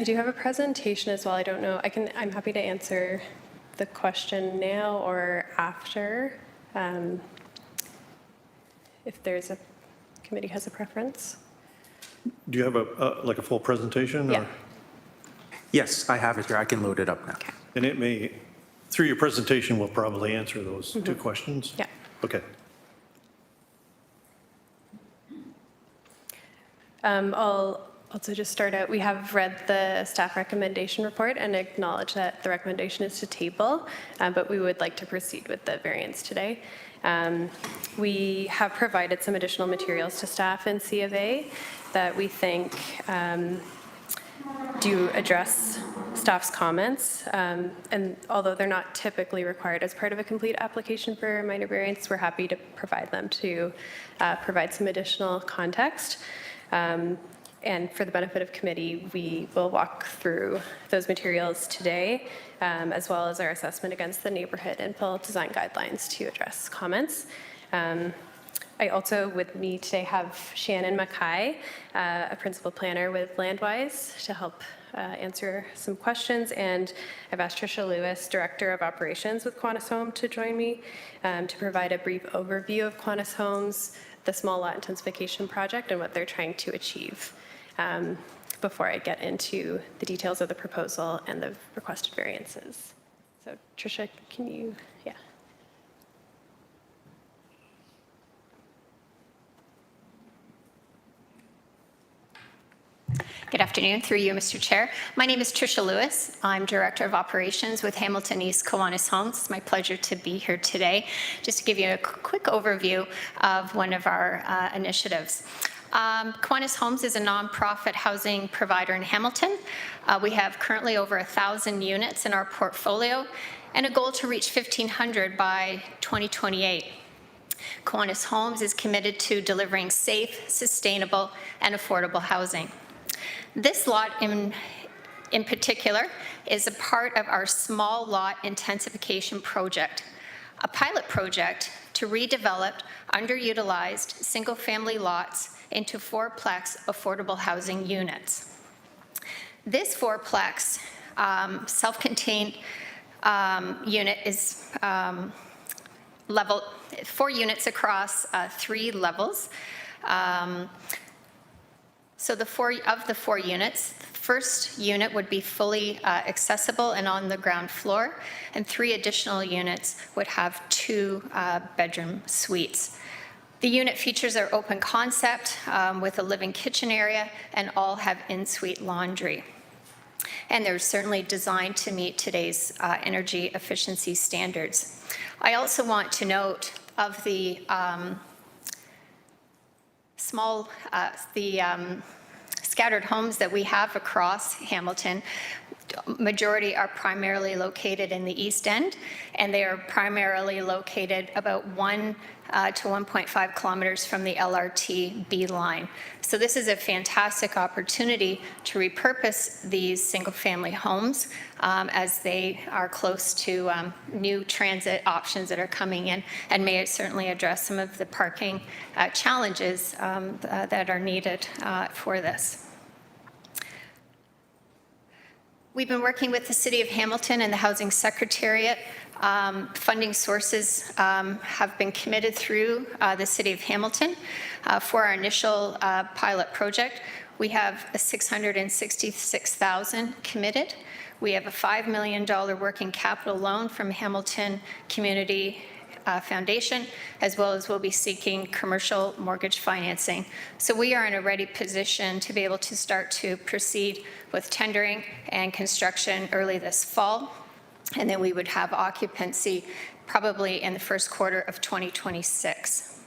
do have a presentation as well. I don't know. I'm happy to answer the question now or after, if there's a committee has a preference. Do you have like a full presentation? Yeah. Or? Yes, I have it here. I can load it up now. And it may, through your presentation, we'll probably answer those 2 questions? Yeah. Okay. I'll also just start out, we have read the staff recommendation report and acknowledge that the recommendation is to table, but we would like to proceed with the variance today. We have provided some additional materials to staff and C of A that we think do address staff's comments. And although they're not typically required as part of a complete application for a minor variance, we're happy to provide them to provide some additional context. And for the benefit of committee, we will walk through those materials today, as well as our assessment against the neighborhood infill design guidelines to address comments. I also, with me today, have Shannon Mackay, a principal planner with Landwise, to help answer some questions. And I've asked Tricia Lewis, Director of Operations with Kiwanis Home, to join me to provide a brief overview of Kiwanis Homes, the small lot intensification project, and what they're trying to achieve before I get into the details of the proposal and the requested variances. So Tricia, can you, yeah. Good afternoon, through you, Mr. Chair. My name is Tricia Lewis. I'm Director of Operations with Hamilton East Kiwanis Homes. It's my pleasure to be here today just to give you a quick overview of one of our initiatives. Kiwanis Homes is a nonprofit housing provider in Hamilton. We have currently over 1,000 units in our portfolio and a goal to reach 1,500 by 2028. Kiwanis Homes is committed to delivering safe, sustainable, and affordable housing. This lot in particular is a part of our small lot intensification project, a pilot project to redevelop underutilized single-family lots into fourplex affordable housing units. This fourplex self-contained unit is level 4 units across 3 levels. So the four units, the first unit would be fully accessible and on the ground floor, and 3 additional units would have 2 bedroom suites. The unit features our open concept with a living kitchen area, and all have in-suite laundry. And they're certainly designed to meet today's energy efficiency standards. I also want to note of the scattered homes that we have across Hamilton, majority are primarily located in the East End, and they are primarily located about 1 to 1.5 kilometers from the LRT B line. So this is a fantastic opportunity to repurpose these single-family homes as they are close to new transit options that are coming in, and may certainly address some of the parking challenges that are needed for this. We've been working with the City of Hamilton and the Housing Secretariat. Funding sources have been committed through the City of Hamilton for our initial pilot project. We have a $666,000 committed. We have a $5 million working capital loan from Hamilton Community Foundation, as well as we'll be seeking commercial mortgage financing. So we are in a ready position to be able to start to proceed with tendering and construction early this fall. And then we would have occupancy probably in the first quarter of 2026.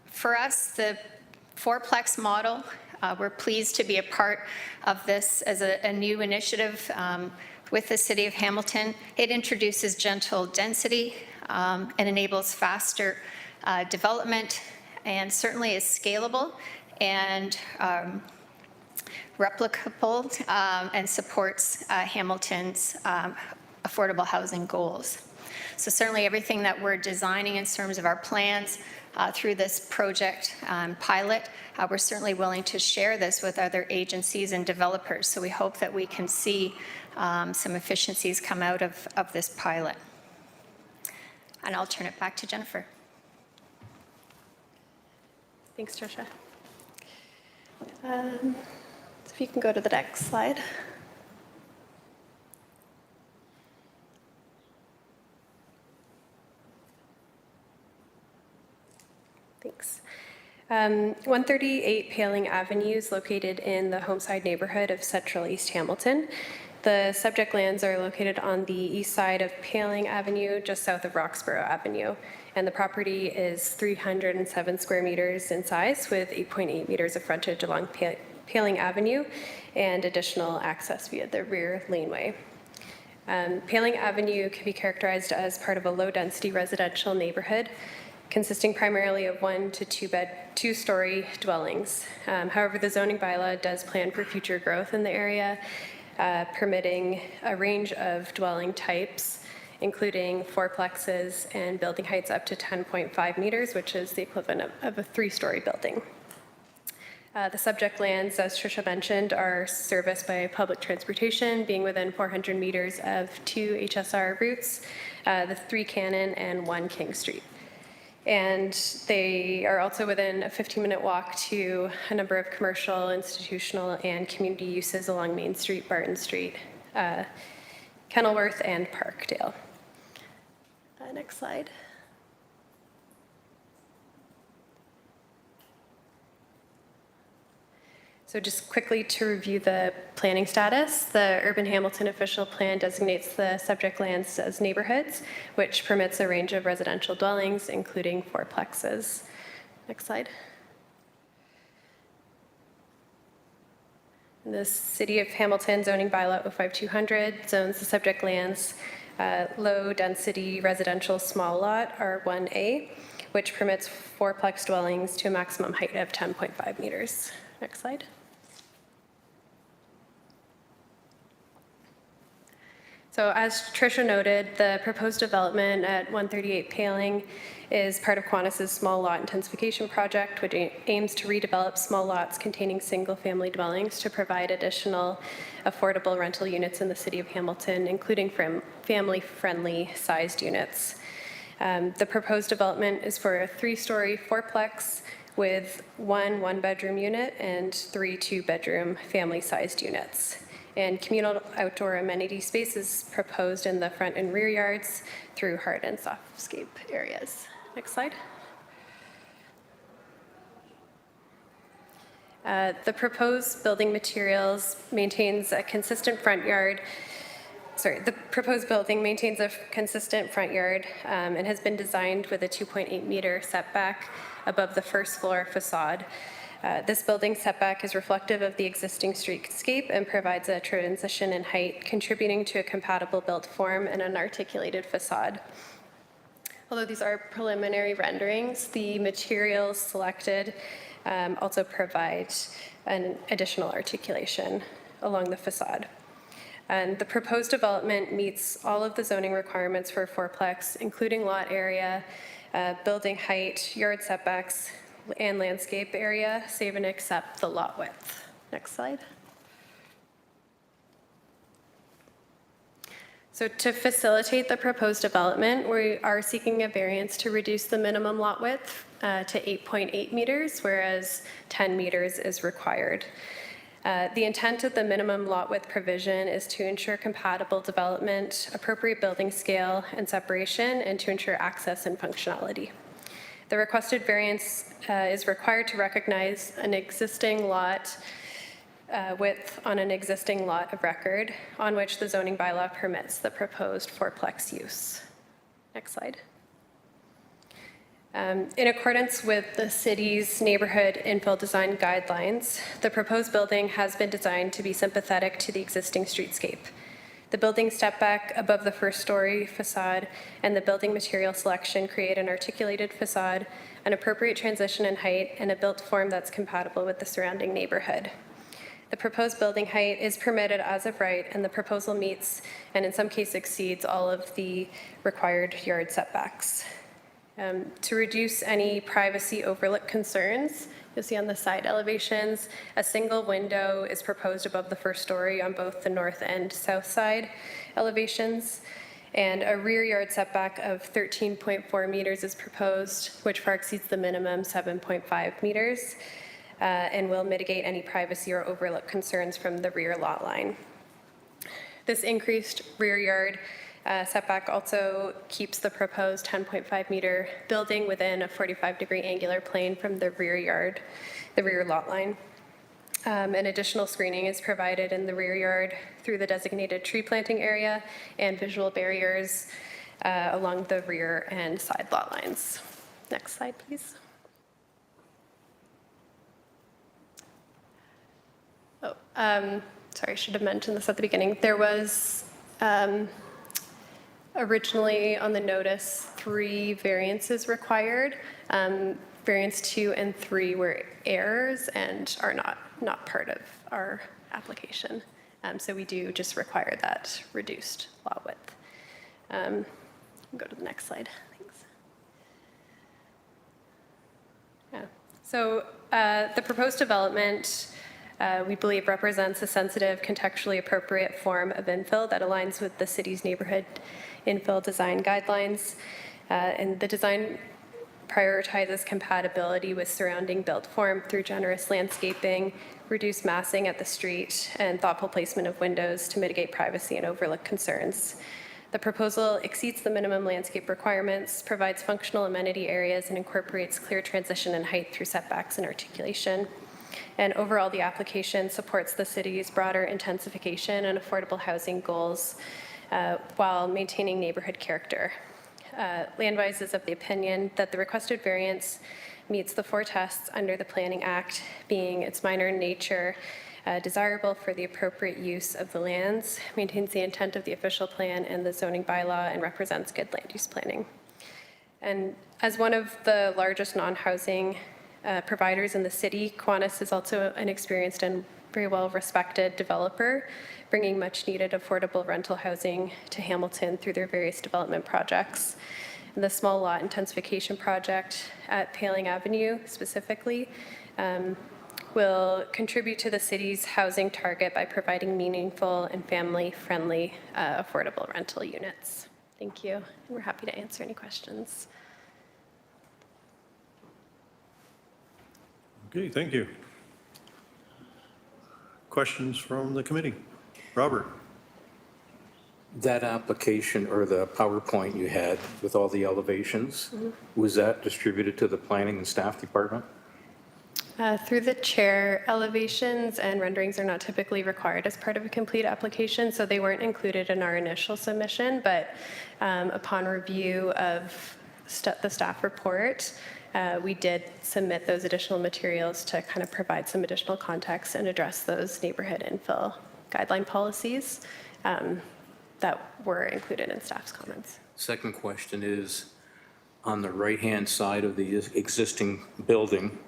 For us, the fourplex model, we're pleased to be a part of this as a new initiative with the City of Hamilton. It introduces gentle density and enables faster development, and certainly is scalable and replicable and supports Hamilton's affordable housing goals. So certainly everything that we're designing in terms of our plans through this project pilot, we're certainly willing to share this with other agencies and developers. So we hope that we can see some efficiencies come out of this pilot. And I'll turn it back to Jennifer. Thanks, Tricia. So if you can go to the next slide. Thanks. 138 Paling Avenue is located in the Homeside neighborhood of Central East Hamilton. The subject lands are located on the east side of Paling Avenue, just south of Roxborough Avenue. And the property is 307 square meters in size with 8.8 meters of frontage along Paling Avenue and additional access via the rear laneway. Paling Avenue can be characterized as part of a low-density residential neighborhood consisting primarily of 1 to 2-story dwellings. However, the zoning bylaw does plan for future growth in the area, permitting a range of dwelling types, including fourplexes and building heights up to 10.5 meters, which is the equivalent of a 3-story building. The subject lands, as Tricia mentioned, are serviced by public transportation, being within 400 meters of 2 HSR routes, the 3 Cannon and 1 King Street. And they are also within a 15-minute walk to a number of commercial, institutional, and community uses along Main Street, Barton Street, Kenilworth, and Parkdale. Next slide. So just quickly to review the planning status, the Urban Hamilton official plan designates the subject lands as neighborhoods, which permits a range of residential dwellings, including fourplexes. Next slide. The City of Hamilton zoning bylaw 05200 zones the subject lands low-density residential small lot, R1A, which permits fourplex dwellings to a maximum height of 10.5 meters. Next slide. So as Tricia noted, the proposed development at 138 Paling is part of Kiwanis's small lot intensification project, which aims to redevelop small lots containing single-family dwellings to provide additional affordable rental units in the City of Hamilton, including family-friendly sized units. The proposed development is for a 3-story fourplex with one one-bedroom unit and 3 two-bedroom family-sized units. And communal outdoor amenity spaces proposed in the front and rear yards through hard and softscape areas. Next slide. The proposed building materials maintains a consistent front yard. The proposed building maintains a consistent front yard and has been designed with a 2.8 meter setback above the first floor facade. This building setback is reflective of the existing streetscape and provides a transition in height, contributing to a compatible built form and an articulated facade. Although these are preliminary renderings, the materials selected also provide an additional articulation along the facade. And the proposed development meets all of the zoning requirements for a fourplex, including lot area, building height, yard setbacks, and landscape area, save and except the lot width. Next slide. So to facilitate the proposed development, we are seeking a variance to reduce the minimum lot width to 8.8 meters, whereas 10 meters is required. The intent of the minimum lot width provision is to ensure compatible development, appropriate building scale and separation, and to ensure access and functionality. The requested variance is required to recognize an existing lot width on an existing lot of record on which the zoning bylaw permits the proposed fourplex use. Next slide. In accordance with the city's neighborhood infill design guidelines, the proposed building has been designed to be sympathetic to the existing streetscape. The building step back above the first story facade and the building material selection create an articulated facade, an appropriate transition in height, and a built form that's compatible with the surrounding neighborhood. The proposed building height is permitted as of right, and the proposal meets, and in some cases exceeds, all of the required yard setbacks. To reduce any privacy overlook concerns, you'll see on the side elevations, a single window is proposed above the first story on both the north and south side elevations, and a rear yard setback of 13.4 meters is proposed, which far exceeds the minimum 7.5 meters, and will mitigate any privacy or overlook concerns from the rear lot line. This increased rear yard setback also keeps the proposed 10.5 meter building within a 45-degree angular plane from the rear yard, the rear lot line. An additional screening is provided in the rear yard through the designated tree planting area and visual barriers along the rear and side lot lines. Next slide, please. Sorry, I should have mentioned this at the beginning. There was originally on the notice 3 variances required. Variance 2 and 3 were errors and are not part of our application. So we do just require that reduced lot width. Go to the next slide, thanks. Yeah. So the proposed development we believe represents a sensitive, contextually appropriate form of infill that aligns with the city's neighborhood infill design guidelines. And the design prioritizes compatibility with surrounding built form through generous landscaping, reduced massing at the street, and thoughtful placement of windows to mitigate privacy and overlook concerns. The proposal exceeds the minimum landscape requirements, provides functional amenity areas, and incorporates clear transition and height through setbacks and articulation. And overall, the application supports the city's broader intensification and affordable housing goals while maintaining neighborhood character. Landwise is of the opinion that the requested variance meets the 4 tests under the Planning Act, being its minor in nature, desirable for the appropriate use of the lands, maintains the intent of the official plan and the zoning bylaw, and represents good land use planning. And as one of the largest non-housing providers in the city, Kiwanis is also an experienced and very well-respected developer, bringing much-needed affordable rental housing to Hamilton through their various development projects. And the small lot intensification project at Paling Avenue specifically will contribute to the city's housing target by providing meaningful and family-friendly affordable rental units. Thank you. And we're happy to answer any questions. Okay, thank you. Questions from the committee? Robert? That application or the PowerPoint you had with all the elevations, was that distributed to the planning and staff department? Through the chair, elevations and renderings are not typically required as part of a complete application, so they weren't included in our initial submission, but upon review of the staff report, we did submit those additional materials to kind of provide some additional context and address those neighborhood infill guideline policies that were included in staff's comments. Second question is, on the right-hand side of the existing building,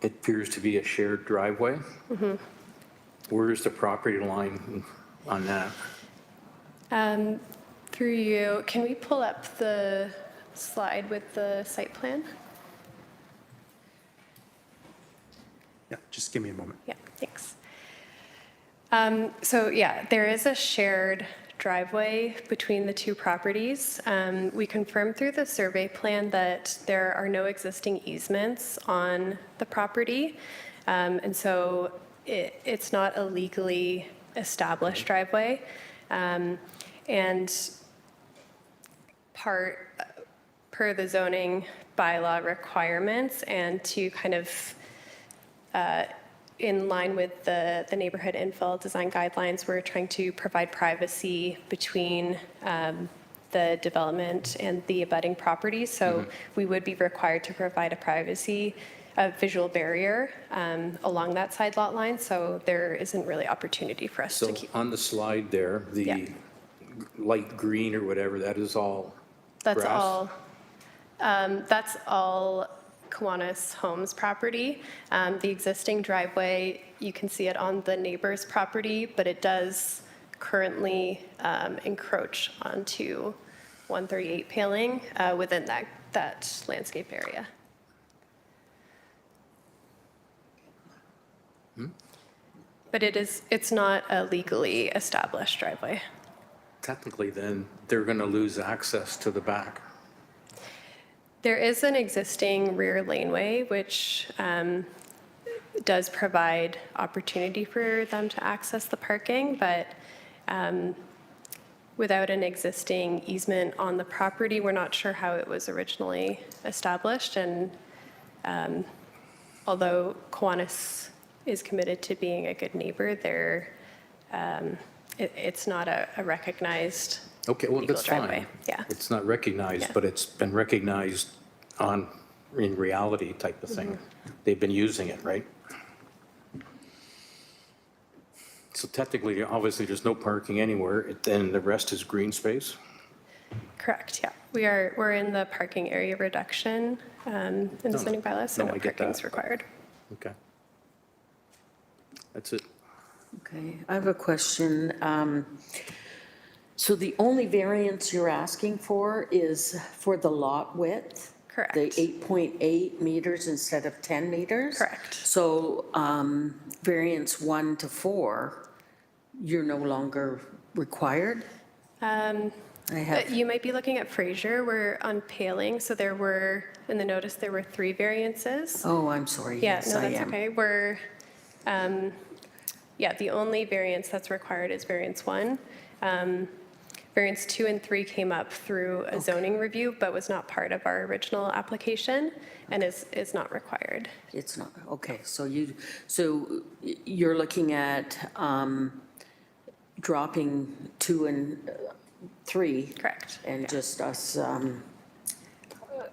it appears to be a shared driveway. Where is the property line on that? Through you, can we pull up the slide with the site plan? Yeah, just give me a moment. Yeah, thanks. So yeah, there is a shared driveway between the 2 properties. We confirmed through the survey plan that there are no existing easements on the property. And so it's not a legally established driveway. And per the zoning bylaw requirements and to kind of in line with the neighborhood infill design guidelines, we're trying to provide privacy between the development and the abutting properties. So we would be required to provide a visual barrier along that side lot line. So there isn't really opportunity for us to keep. So on the slide there, the light green or whatever, that is all That's grass? that's all Kiwanis Homes property. The existing driveway, you can see it on the neighbor's property, but it does currently encroach onto 138 Paling within that landscape area. But it's not a legally established driveway. Technically, then, they're going to lose access to the back. There is an existing rear laneway, which does provide opportunity for them to access the parking, but without an existing easement on the property, we're not sure how it was originally established. And although Kiwanis is committed to being a good neighbor, it's not a recognized Okay, well, legal that's driveway. fine. Yeah. It's not recognized, Yeah. but it's been recognized in reality type of thing. They've been using it, right? So technically, obviously, there's no parking anywhere, then the rest is green space? Correct, yeah. We're in the parking area reduction in the zoning bylaws, so No, no I get parking is that. required. Okay. That's it. Okay, I have a question. So the only variance you're asking for is for the lot width? Correct. The 8.8 meters instead of 10 meters? Correct. So variance 1 to 4, you're no longer required? You might be looking at Fraser. We're on Paling, so there were, in the notice, there were 3 variances. Oh, I'm sorry. Yeah, Yes, no, I that's am. okay. The only variance that's required is variance 1. Variance 2 and 3 came up through a zoning review, but was not part of our original application and is not required. It's not, okay, so you're looking at dropping 2 and 3. Correct. And just us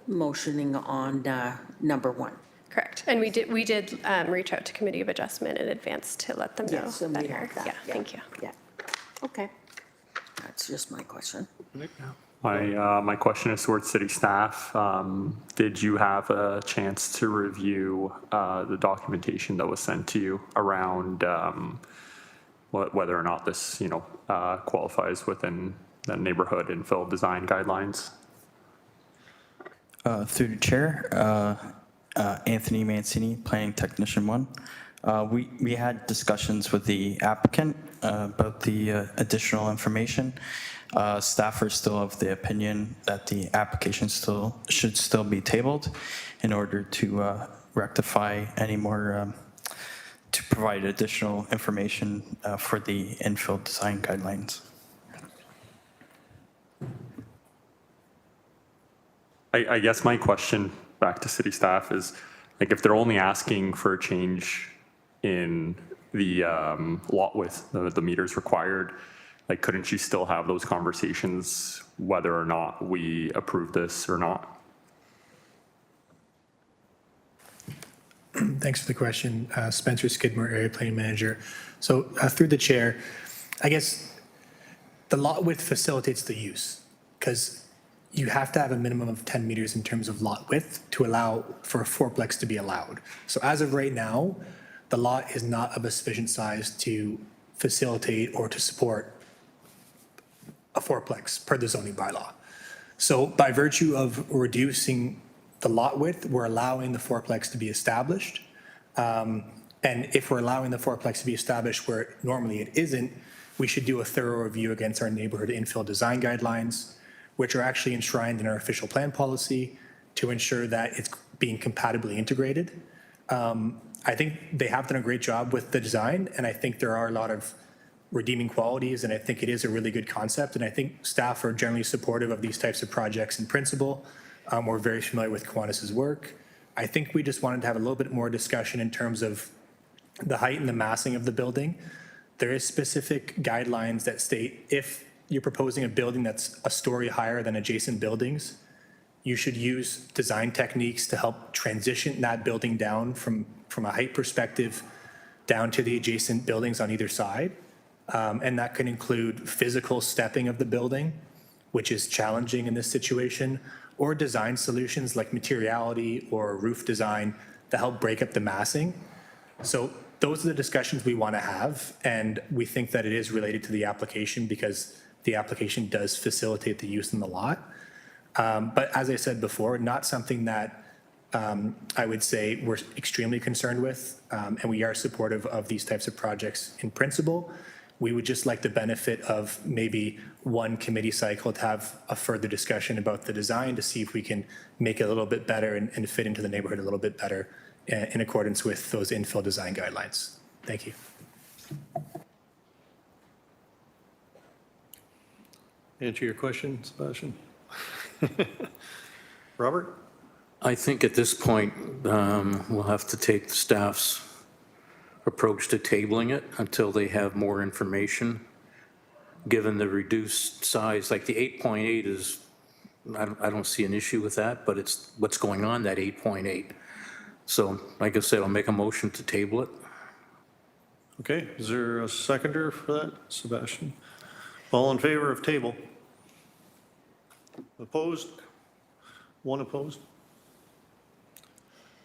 motioning on number 1. Correct. And we did reach out to Committee of Adjustment in advance to let them know. Yes, and we that have that. Yeah, thank you. Yeah, okay. That's just my question. My question is towards city staff. Did you have a chance to review the documentation that was sent to you around whether or not this, qualifies within the neighborhood infill design guidelines? Through the chair, Anthony Mancini, Planning Technician 1. We had discussions with the applicant about the additional information. Staff are still of the opinion that the application should still be tabled in order to rectify any more, to provide additional information for the infill design guidelines. I guess my question back to city staff is, like, if they're only asking for a change in the lot width, the meters required, like, couldn't you still have those conversations whether or not we approve this or not? Thanks for the question. Spencer Skidmore, Area Planning Manager. So through the chair, I guess the lot width facilitates the use because you have to have a minimum of 10 meters in terms of lot width to allow for a fourplex to be allowed. So as of right now, the lot is not of a sufficient size to facilitate or to support a fourplex per the zoning bylaw. So by virtue of reducing the lot width, we're allowing the fourplex to be established. And if we're allowing the fourplex to be established where normally it isn't, we should do a thorough review against our neighborhood infill design guidelines, which are actually enshrined in our official plan policy to ensure that it's being compatibly integrated. I think they have done a great job with the design, and I think there are a lot of redeeming qualities, and I think it is a really good concept, and I think staff are generally supportive of these types of projects in principle. We're very familiar with Kiwanis's work. I think we just wanted to have a little bit more discussion in terms of the height and the massing of the building. There is specific guidelines that state if you're proposing a building that's a story higher than adjacent buildings, you should use design techniques to help transition that building down from a height perspective down to the adjacent buildings on either side. And that can include physical stepping of the building, which is challenging in this situation, or design solutions like materiality or roof design to help break up the massing. So those are the discussions we want to have, and we think that it is related to the application because the application does facilitate the use in the lot. But as I said before, not something that I would say we're extremely concerned with, and we are supportive of these types of projects in principle. We would just like the benefit of maybe one committee cycle to have a further discussion about the design to see if we can make it a little bit better and fit into the neighborhood a little bit better in accordance with those infill design guidelines. Thank you. Answer your question, Sebastian? Robert? I think at this point, we'll have to take the staff's approach to tabling it until they have more information. Given the reduced size, like the 8.8 is, I don't see an issue with that, but it's what's going on, that 8.8. So like I said, I'll make a motion to table it. Okay, is there a seconder for that, Sebastian? All in favor of table? Opposed? One opposed?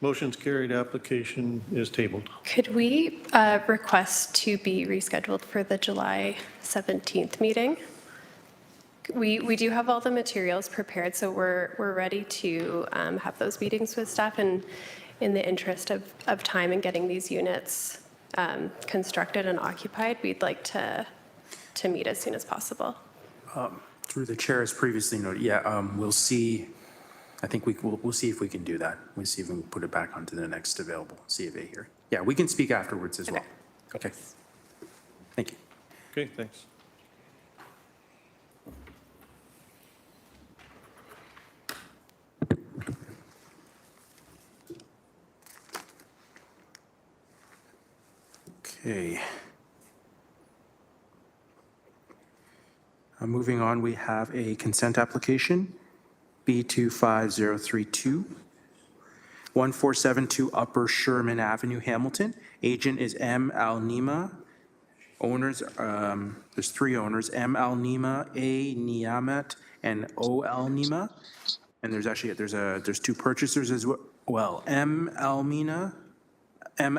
Motion's carried, application is tabled. Could we request to be rescheduled for the July 17th meeting? We do have all the materials prepared, so we're ready to have those meetings with staff, and in the interest of time and getting these units constructed and occupied, we'd like to meet as soon as possible. Through the chair, as previously noted, yeah, we'll see. I think we'll see if we can do that. We'll see if we can put it back onto the next available CFA hearing. Yeah, we can speak afterwards as well. Okay. Thank you. Okay, thanks. Okay. Moving on, we have a consent application, B25032, 1472 Upper Sherman Avenue, Hamilton. Agent is M. Al Nima. Owners, there's three owners, M. Al Nima, A. Niamat, and O. Al Nima. And there's two purchasers as well, M. Al Nima, and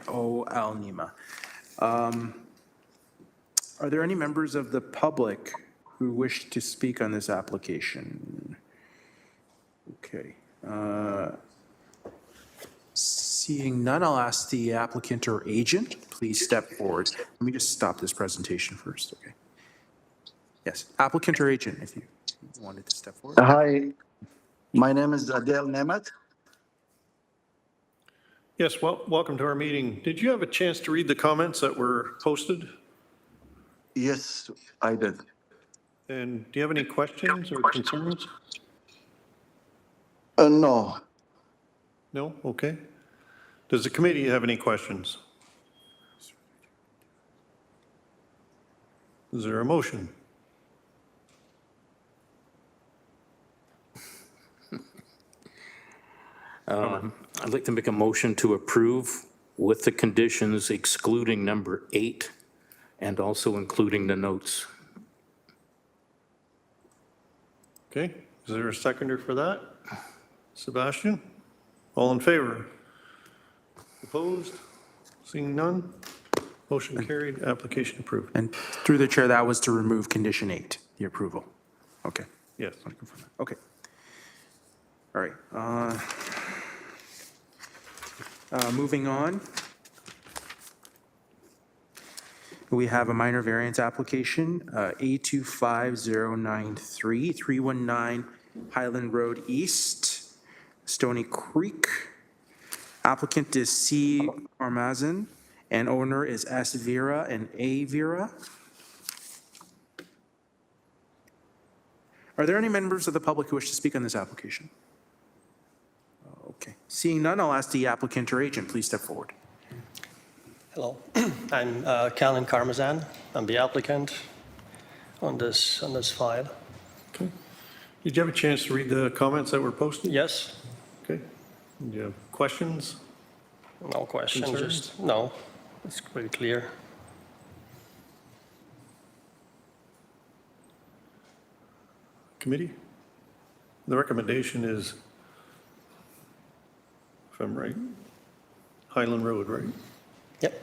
O. Al Nima. Are there any members of the public who wish to speak on this application? Okay. Seeing none, I'll ask the applicant or agent, please step forward. Let me just stop this presentation first, okay? Yes, applicant or agent, if you wanted to step forward. Hi, my name is Adel Nemat. Yes, well, welcome to our meeting. Did you have a chance to read the comments that were posted? Yes, I did. And do you have any questions or concerns? No. No? Okay. Does the committee have any questions? Is there a motion? I'd like to make a motion to approve with the conditions excluding number 8 and also including the notes. Okay, is there a seconder for that? Sebastian? All in favor? Opposed? Seeing none? Motion carried, application approved. And through the chair, that was to remove condition 8, the approval. Okay. Yes. Okay. All right. Moving on. We have a minor variance application, A25093, 319 Highland Road East, Stony Creek. Applicant is C. Armazan, and owner is S. Vera and A. Vera. Are there any members of the public who wish to speak on this application? Okay. Seeing none, I'll ask the applicant or agent, please step forward. Hello, I'm Callan Karmazan. I'm the applicant on this file. Okay. Did you have a chance to read the comments that were posted? Yes. Okay. Do you have questions? No question, Concerns? just, no, it's pretty clear. Committee? The recommendation is, if I'm right, Highland Road, right? Yep.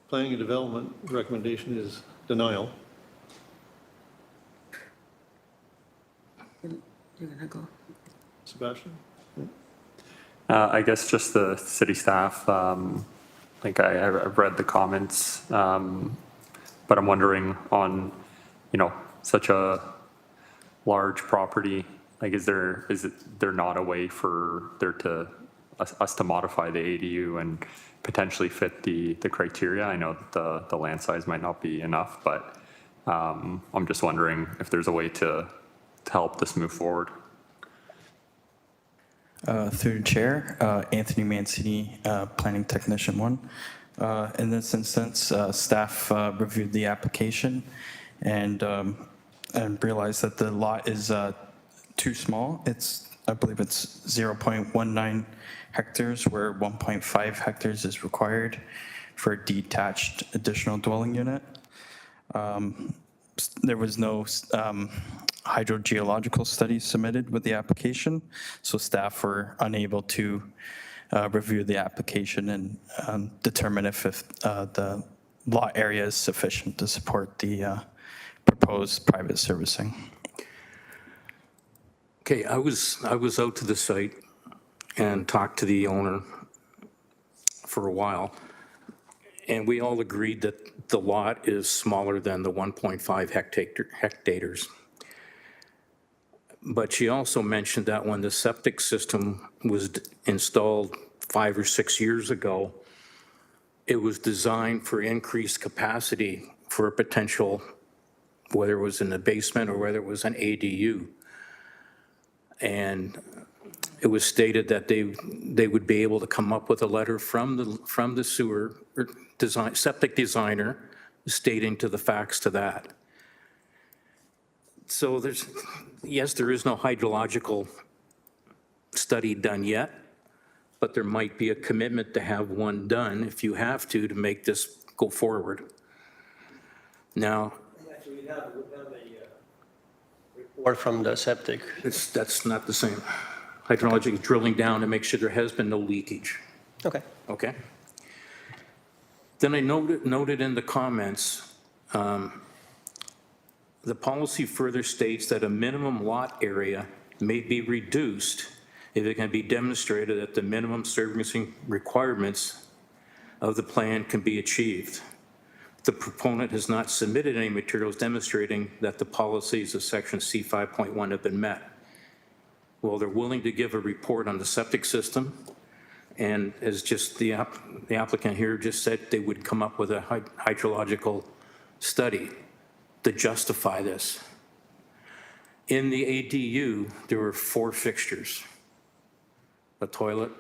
Planning and development recommendation is denial. You're gonna go. Sebastian? I guess just the city staff, like I've read the comments, but I'm wondering on, such a large property, like is there not a way for us to modify the ADU and potentially fit the criteria? I know the land size might not be enough, but I'm just wondering if there's a way to help this move forward. Through the chair, Anthony Mancini, Planning Technician 1. In this instance, staff reviewed the application and realized that the lot is too small. I believe it's 0.19 hectares, where 1.5 hectares is required for a detached additional dwelling unit. There was no hydrogeological studies submitted with the application, so staff were unable to review the application and determine if the lot area is sufficient to support the proposed private servicing. Okay, I was out to the site and talked to the owner for a while, and we all agreed that the lot is smaller than the 1.5 hectares. But she also mentioned that when the septic system was installed 5 or 6 years ago, it was designed for increased capacity for a potential, whether it was in the basement or whether it was an ADU. And it was stated that they would be able to come up with a letter from the sewer or septic designer stating to the facts to that. So yes, there is no hydrological study done yet, but there might be a commitment to have one done if you have to make this go forward. Now, Actually, we have a report from the septic. that's not the same. Hydrologic is drilling down to make sure there has been no leakage. Okay. Okay? Then I noted in the comments, the policy further states that a minimum lot area may be reduced if it can be demonstrated that the minimum servicing requirements of the plan can be achieved. The proponent has not submitted any materials demonstrating that the policies of section C5.1 have been met. Well, they're willing to give a report on the septic system, and as just the applicant here just said, they would come up with a hydrological study to justify this. In the ADU, there were 4 fixtures: a toilet,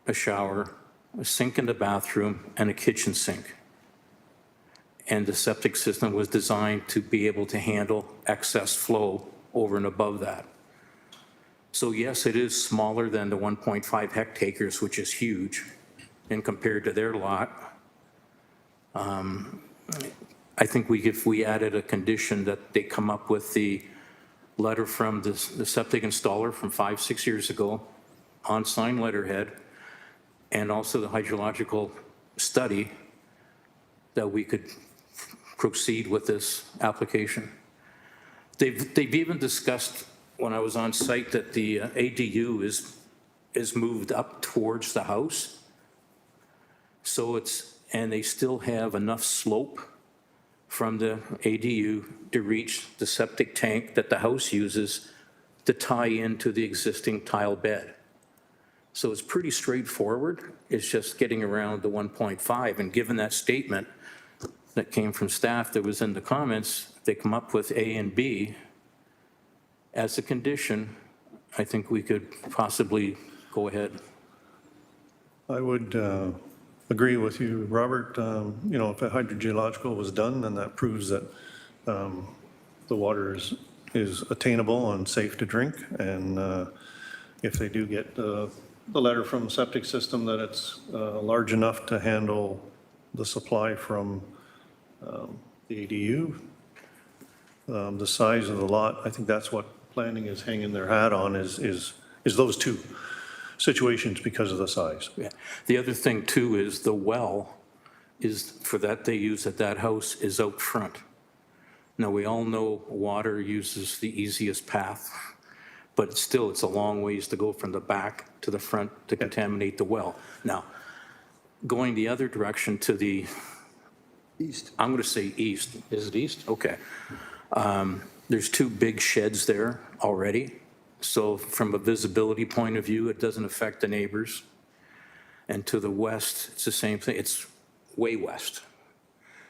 a shower, a sink in the bathroom, and a kitchen sink. And the septic system was designed to be able to handle excess flow over and above that. So yes, it is smaller than the 1.5 hectares, which is huge, and compared to their lot. I think if we added a condition that they come up with the letter from the septic installer from 5-6 years ago, on signed letterhead, and also the hydrological study, that we could proceed with this application. They've even discussed, when I was on site, that the ADU is moved up towards the house. So and they still have enough slope from the ADU to reach the septic tank that the house uses to tie into the existing tile bed. So it's pretty straightforward. It's just getting around the 1.5. And given that statement that came from staff that was in the comments, they come up with A and B as a condition. I think we could possibly go ahead. I would agree with you, Robert. You know, if a hydrogeological was done, then that proves that the water is attainable and safe to drink. And if they do get the letter from the septic system that it's large enough to handle the supply from the ADU, the size of the lot, I think that's what planning is hanging their hat on, is those two situations because of the size. Yeah. The other thing too is the well is, for that they use at that house, is out front. Now, we all know water uses the easiest path, but still it's a long ways to go from the back to the front to contaminate the well. Now, going the other direction to the east, I'm going to say east. Is it east? Okay. There's 2 big sheds there already. So from a visibility point of view, it doesn't affect the neighbors. And to the west, it's the same thing. It's way west.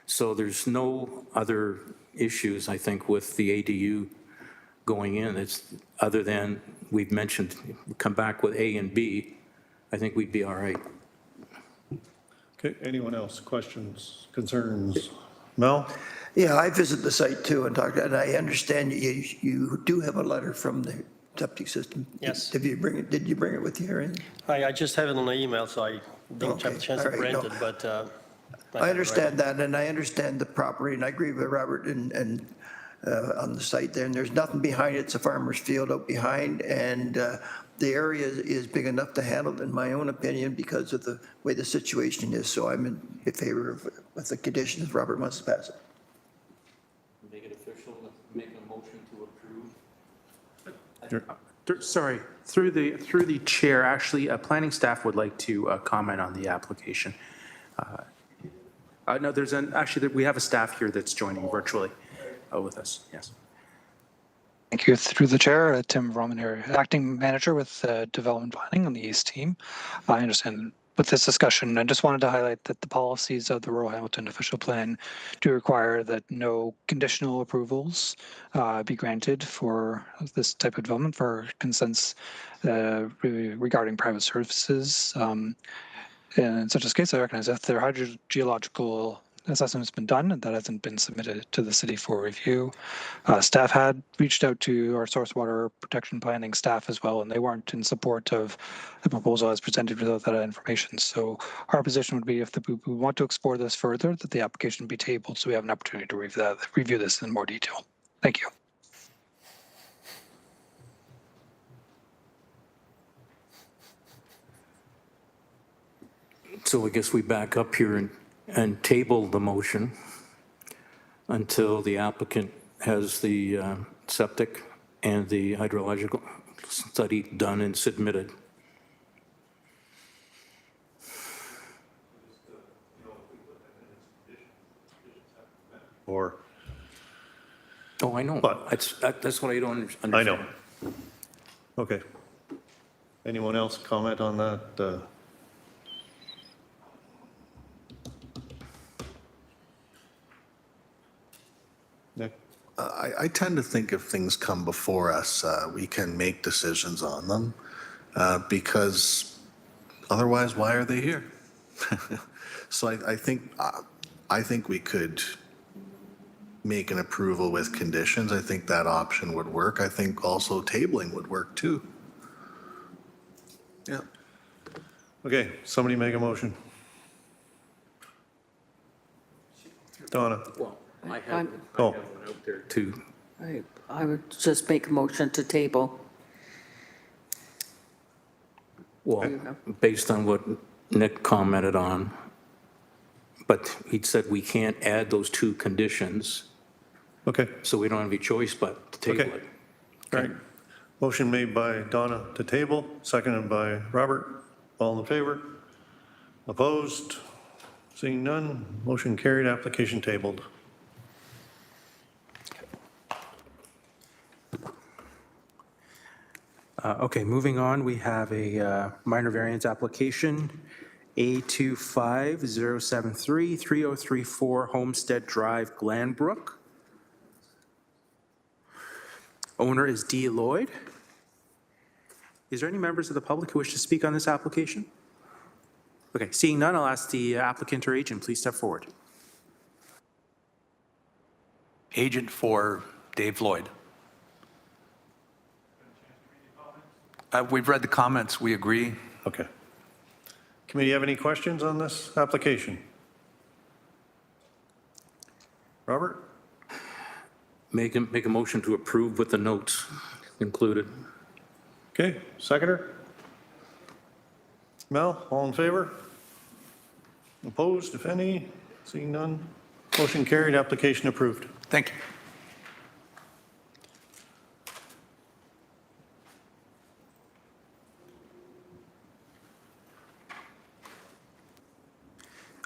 So there's no other issues, I think, with the ADU going in. It's other than we've mentioned, come back with A and B, I think we'd be all right. Okay, anyone else? Questions, concerns? Mel? Yeah, I visited the site too and talked, and I understand you do have a letter from the septic system. Yes. Did you bring it with you or anything? I just have it on the email, so I didn't have a chance to all right, print no. it, but. I understand that, and I understand the property, and I agree with Robert and on the site there, and there's nothing behind it. It's a farmer's field out behind, and the area is big enough to handle it, in my own opinion, because of the way the situation is. So I'm in favor of, with the conditions Robert wants to pass it. Make it official, make a motion to approve. Sorry, through the chair, actually, planning staff would like to comment on the application. No, actually, we have a staff here that's joining virtually with us, yes. Thank you. Through the chair, Tim Roman here, acting manager with development planning on the East team. I understand with this discussion. I just wanted to highlight that the policies of the Rural Hamilton official plan do require that no conditional approvals be granted for this type of development for consents regarding private services. In such a case, I recognize that their hydrogeological assessment has been done and that hasn't been submitted to the city for review. Staff had reached out to our source water protection planning staff as well, and they weren't in support of the proposal as presented without that information. So our position would be if we want to explore this further, that the application be tabled so we have an opportunity to review this in more detail. Thank you. So I guess we back up here and table the motion until the applicant has the septic and the hydrological study done and submitted. Or, Oh, I know. That's what I don't understand. I know. Okay. Anyone else comment on that? Nick? I tend to think if things come before us, we can make decisions on them because otherwise, why are they here? So I think we could make an approval with conditions. I think that option would work. I think also tabling would work too. Yeah. Okay, somebody make a motion. Donna? Well, I have I'm- Oh. one out there too. I would just make a motion to table. Well, based on what Nick commented on, but he said we can't add those two conditions, Okay, so we don't have any choice but to table Okay. it. all right. Motion made by Donna to table, seconded by Robert. All in favor? Opposed? Seeing none, motion carried, application tabled. Okay, moving on, we have a minor variance application, A25073-3034 Homestead Drive, Glanbrook. Owner is D. Lloyd. Is there any members of the public who wish to speak on this application? Okay, seeing none, I'll ask the applicant or agent, please step forward. Agent for Dave Lloyd. We've read the comments. We agree. Okay. Committee have any questions on this application? Robert? Make a motion to approve with the notes included. Okay, seconder? Mel, all in favor? Opposed, if any? Seeing none? Motion carried, application approved. Thank you.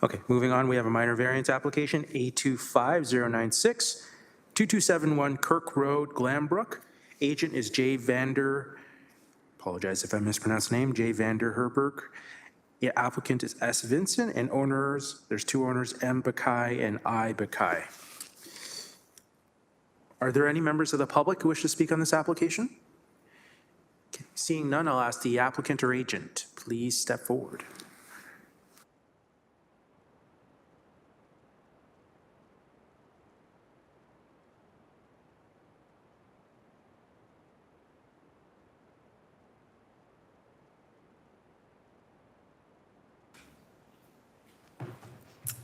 Okay, moving on, we have a minor variance application, A25096-2271 Kirk Road, Glanbrook. Agent is J. Vander, apologize if I mispronounced the name, J. Vander Herberg. Yeah, applicant is S. Vincent, and owners, there's two owners, M. Bakai and I. Bakai. Are there any members of the public who wish to speak on this application? Okay, seeing none, I'll ask the applicant or agent, please step forward.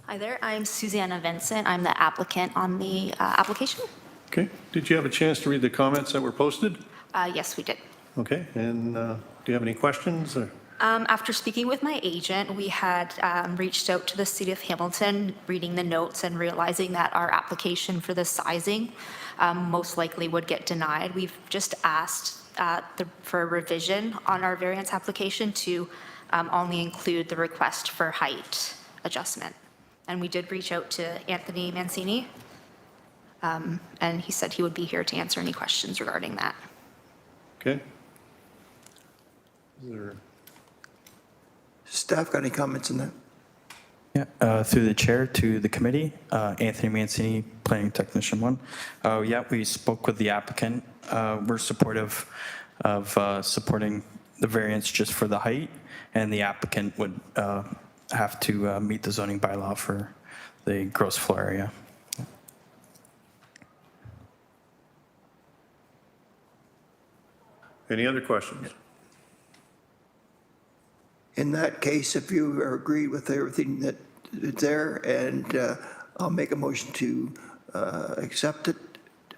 Hi there, I'm Susanna Vincent. I'm the applicant on the application. Okay, did you have a chance to read the comments that were posted? Yes, we did. Okay, and do you have any questions? Or? After speaking with my agent, we had reached out to the City of Hamilton, reading the notes and realizing that our application for the sizing most likely would get denied. We've just asked for a revision on our variance application to only include the request for height adjustment. And we did reach out to Anthony Mancini, and he said he would be here to answer any questions regarding that. Okay. Is there Staff got any comments on that? Yeah, through the chair to the committee, Anthony Mancini, Planning Technician 1. Yeah, we spoke with the applicant. We're supportive of supporting the variance just for the height, and the applicant would have to meet the zoning bylaw for the gross floor area. Any other questions? In that case, if you are agreed with everything that is there, and I'll make a motion to accept it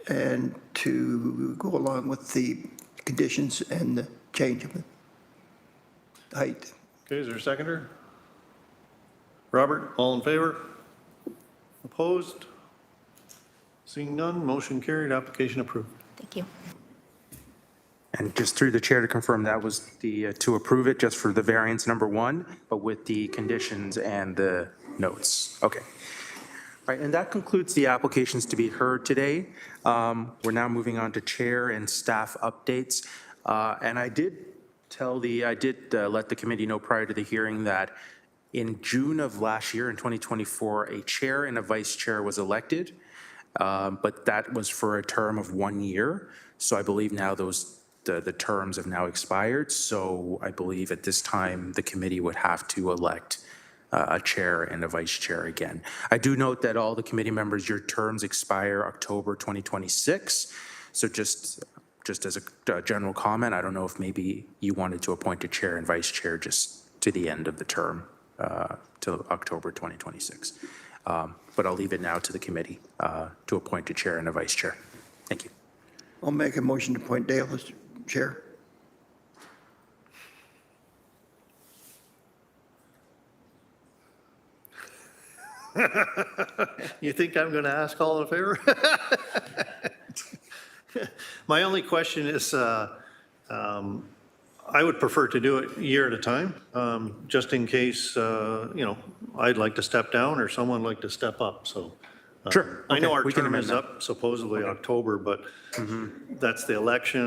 and to go along with the conditions and the change of the height. Okay, is there a seconder? Robert, all in favor? Opposed? Seeing none, motion carried, application approved. Thank you. And just through the chair to confirm, that was the, to approve it just for the variance number 1, but with the conditions and the notes. Okay. All right, and that concludes the applications to be heard today. We're now moving on to chair and staff updates. And I did let the committee know prior to the hearing that in June of last year, in 2024, a chair and a vice chair was elected, but that was for a term of 1 year. So I believe now the terms have now expired. So I believe at this time, the committee would have to elect a chair and a vice chair again. I do note that all the committee members, your terms expire October 2026. So just as a general comment, I don't know if maybe you wanted to appoint a chair and vice chair just to the end of the term, till October 2026. But I'll leave it now to the committee to appoint a chair and a vice chair. Thank you. I'll make a motion to appoint Dale as chair. You think I'm going to ask all in favor? My only question is, I would prefer to do it a year at a time, just in case, I'd like to step down or someone like to step up, so. Sure. I know Okay, our we can term amend is that. up supposedly October, but that's the election,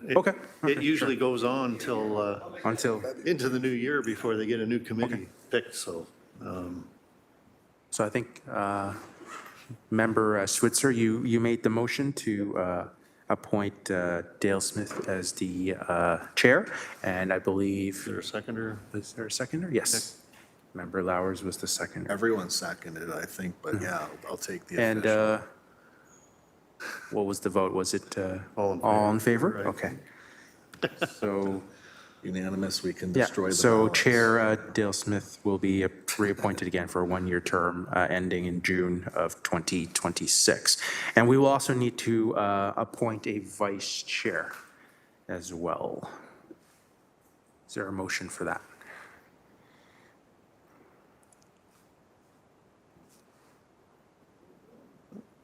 and Okay. it usually goes on till Until, into the new year before they get a new committee picked, so. so I think Member Switzer, you made the motion to appoint Dale Smith as the chair, and I believe. Is there a seconder? Is there a seconder? Yes. Member Lowers was the seconder. Everyone seconded, I think, but yeah, I'll take the And official. what was the vote? Was it All in favor, all in favor? right. Okay. So, Unanimous, we can yeah, destroy the so balance. Chair Dale Smith will be reappointed again for a 1-year term ending in June of 2026. And we will also need to appoint a vice chair as well. Is there a motion for that?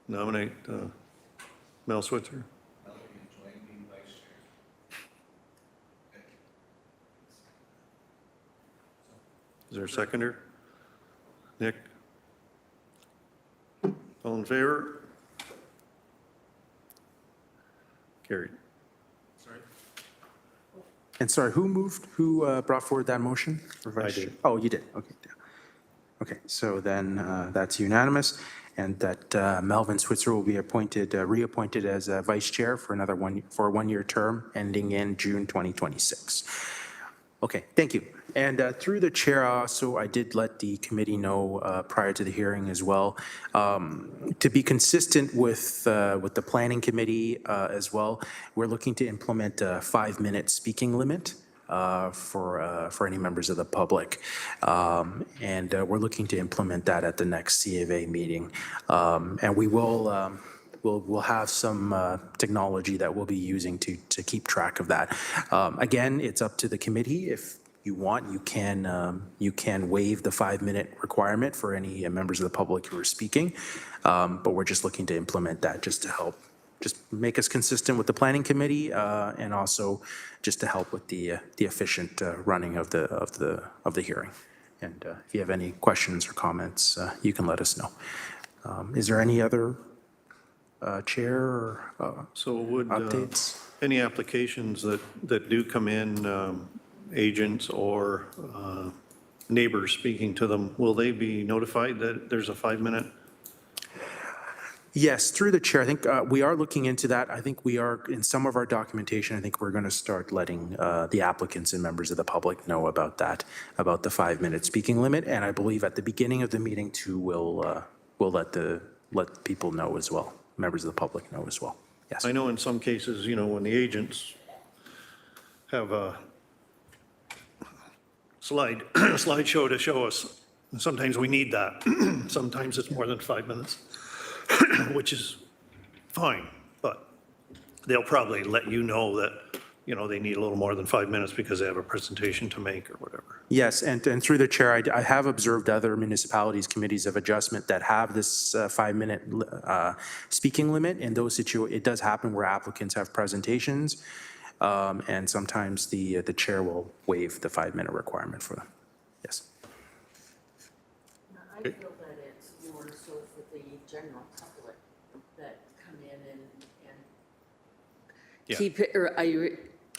Nominate Mel Switzer. Is there a seconder? Nick? All in favor? Carried. And sorry, who brought forward that motion? for vice I did. chair? Oh, you did, okay. Okay, so then that's unanimous, and that Melvin Switzer will be reappointed as vice chair for a 1-year term ending in June 2026. Okay, thank you. And through the chair, also, I did let the committee know prior to the hearing as well, to be consistent with the planning committee as well, we're looking to implement a 5-minute speaking limit for any members of the public. And we're looking to implement that at the next C of A meeting. And we will we'll have some technology that we'll be using to keep track of that. Again, it's up to the committee. If you want, you can waive the 5-minute requirement for any members of the public who are speaking. But we're just looking to implement that just to help, just make us consistent with the planning committee, and also just to help with the efficient running of the hearing. And if you have any questions or comments, you can let us know. Is there any other chair or So would updates? any applications that do come in, agents or neighbors speaking to them, will they be notified that there's a 5-minute? Yes, through the chair, I think we are looking into that. I think we are, in some of our documentation, I think we're going to start letting the applicants and members of the public know about that, about the 5-minute speaking limit. And I believe at the beginning of the meeting too, we'll let people know as well, members of the public know as well. Yes. I know in some cases, you know, when the agents have a slideshow to show us, and sometimes we need that. Sometimes it's more than 5 minutes, which is fine, but they'll probably let you know that, you know, they need a little more than 5 minutes because they have a presentation to make or whatever. Yes, and through the chair, I have observed other municipalities, committees of adjustment that have this 5-minute speaking limit. In those situations, it does happen where applicants have presentations, and sometimes the chair will waive the 5-minute requirement for them. Yes. I feel that it's more so for the general public that come in and keep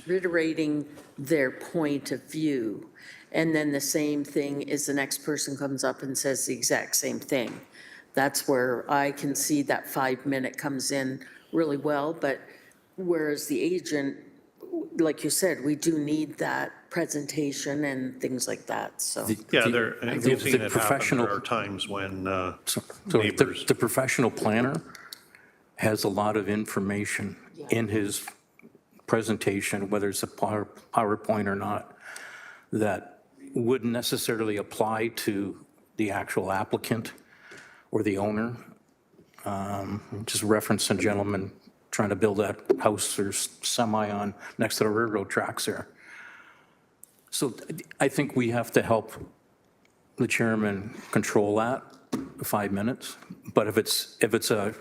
reiterating their point of view. And then the same thing is the next person comes up and says the exact same thing. That's where I can see that 5-minute comes in really well, but whereas the agent, like you said, we do need that presentation and things like that, so. Yeah, we've seen it happen. professional- There are times when So neighbors. the professional planner has a lot of information in his presentation, whether it's a PowerPoint or not, that wouldn't necessarily apply to the actual applicant or the owner. Just reference a gentleman trying to build that house or semi on next to the railroad tracks there. So I think we have to help the chairman control that, 5 minutes. But if it's a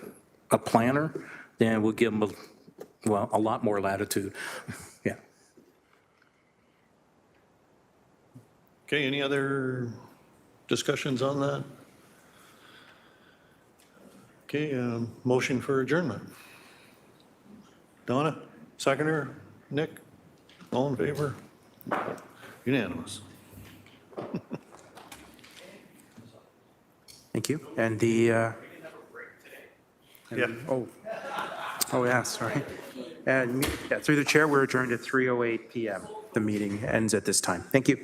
planner, then we'll give him a lot more latitude. Yeah. Okay, any other discussions on that? Okay, motion for adjournment. Donna, seconder, Nick, all in favor? Unanimous. Thank you. And the, Yeah. oh yeah, sorry. And through the chair, we're adjourned at 3:08 PM. The meeting ends at this time. Thank you.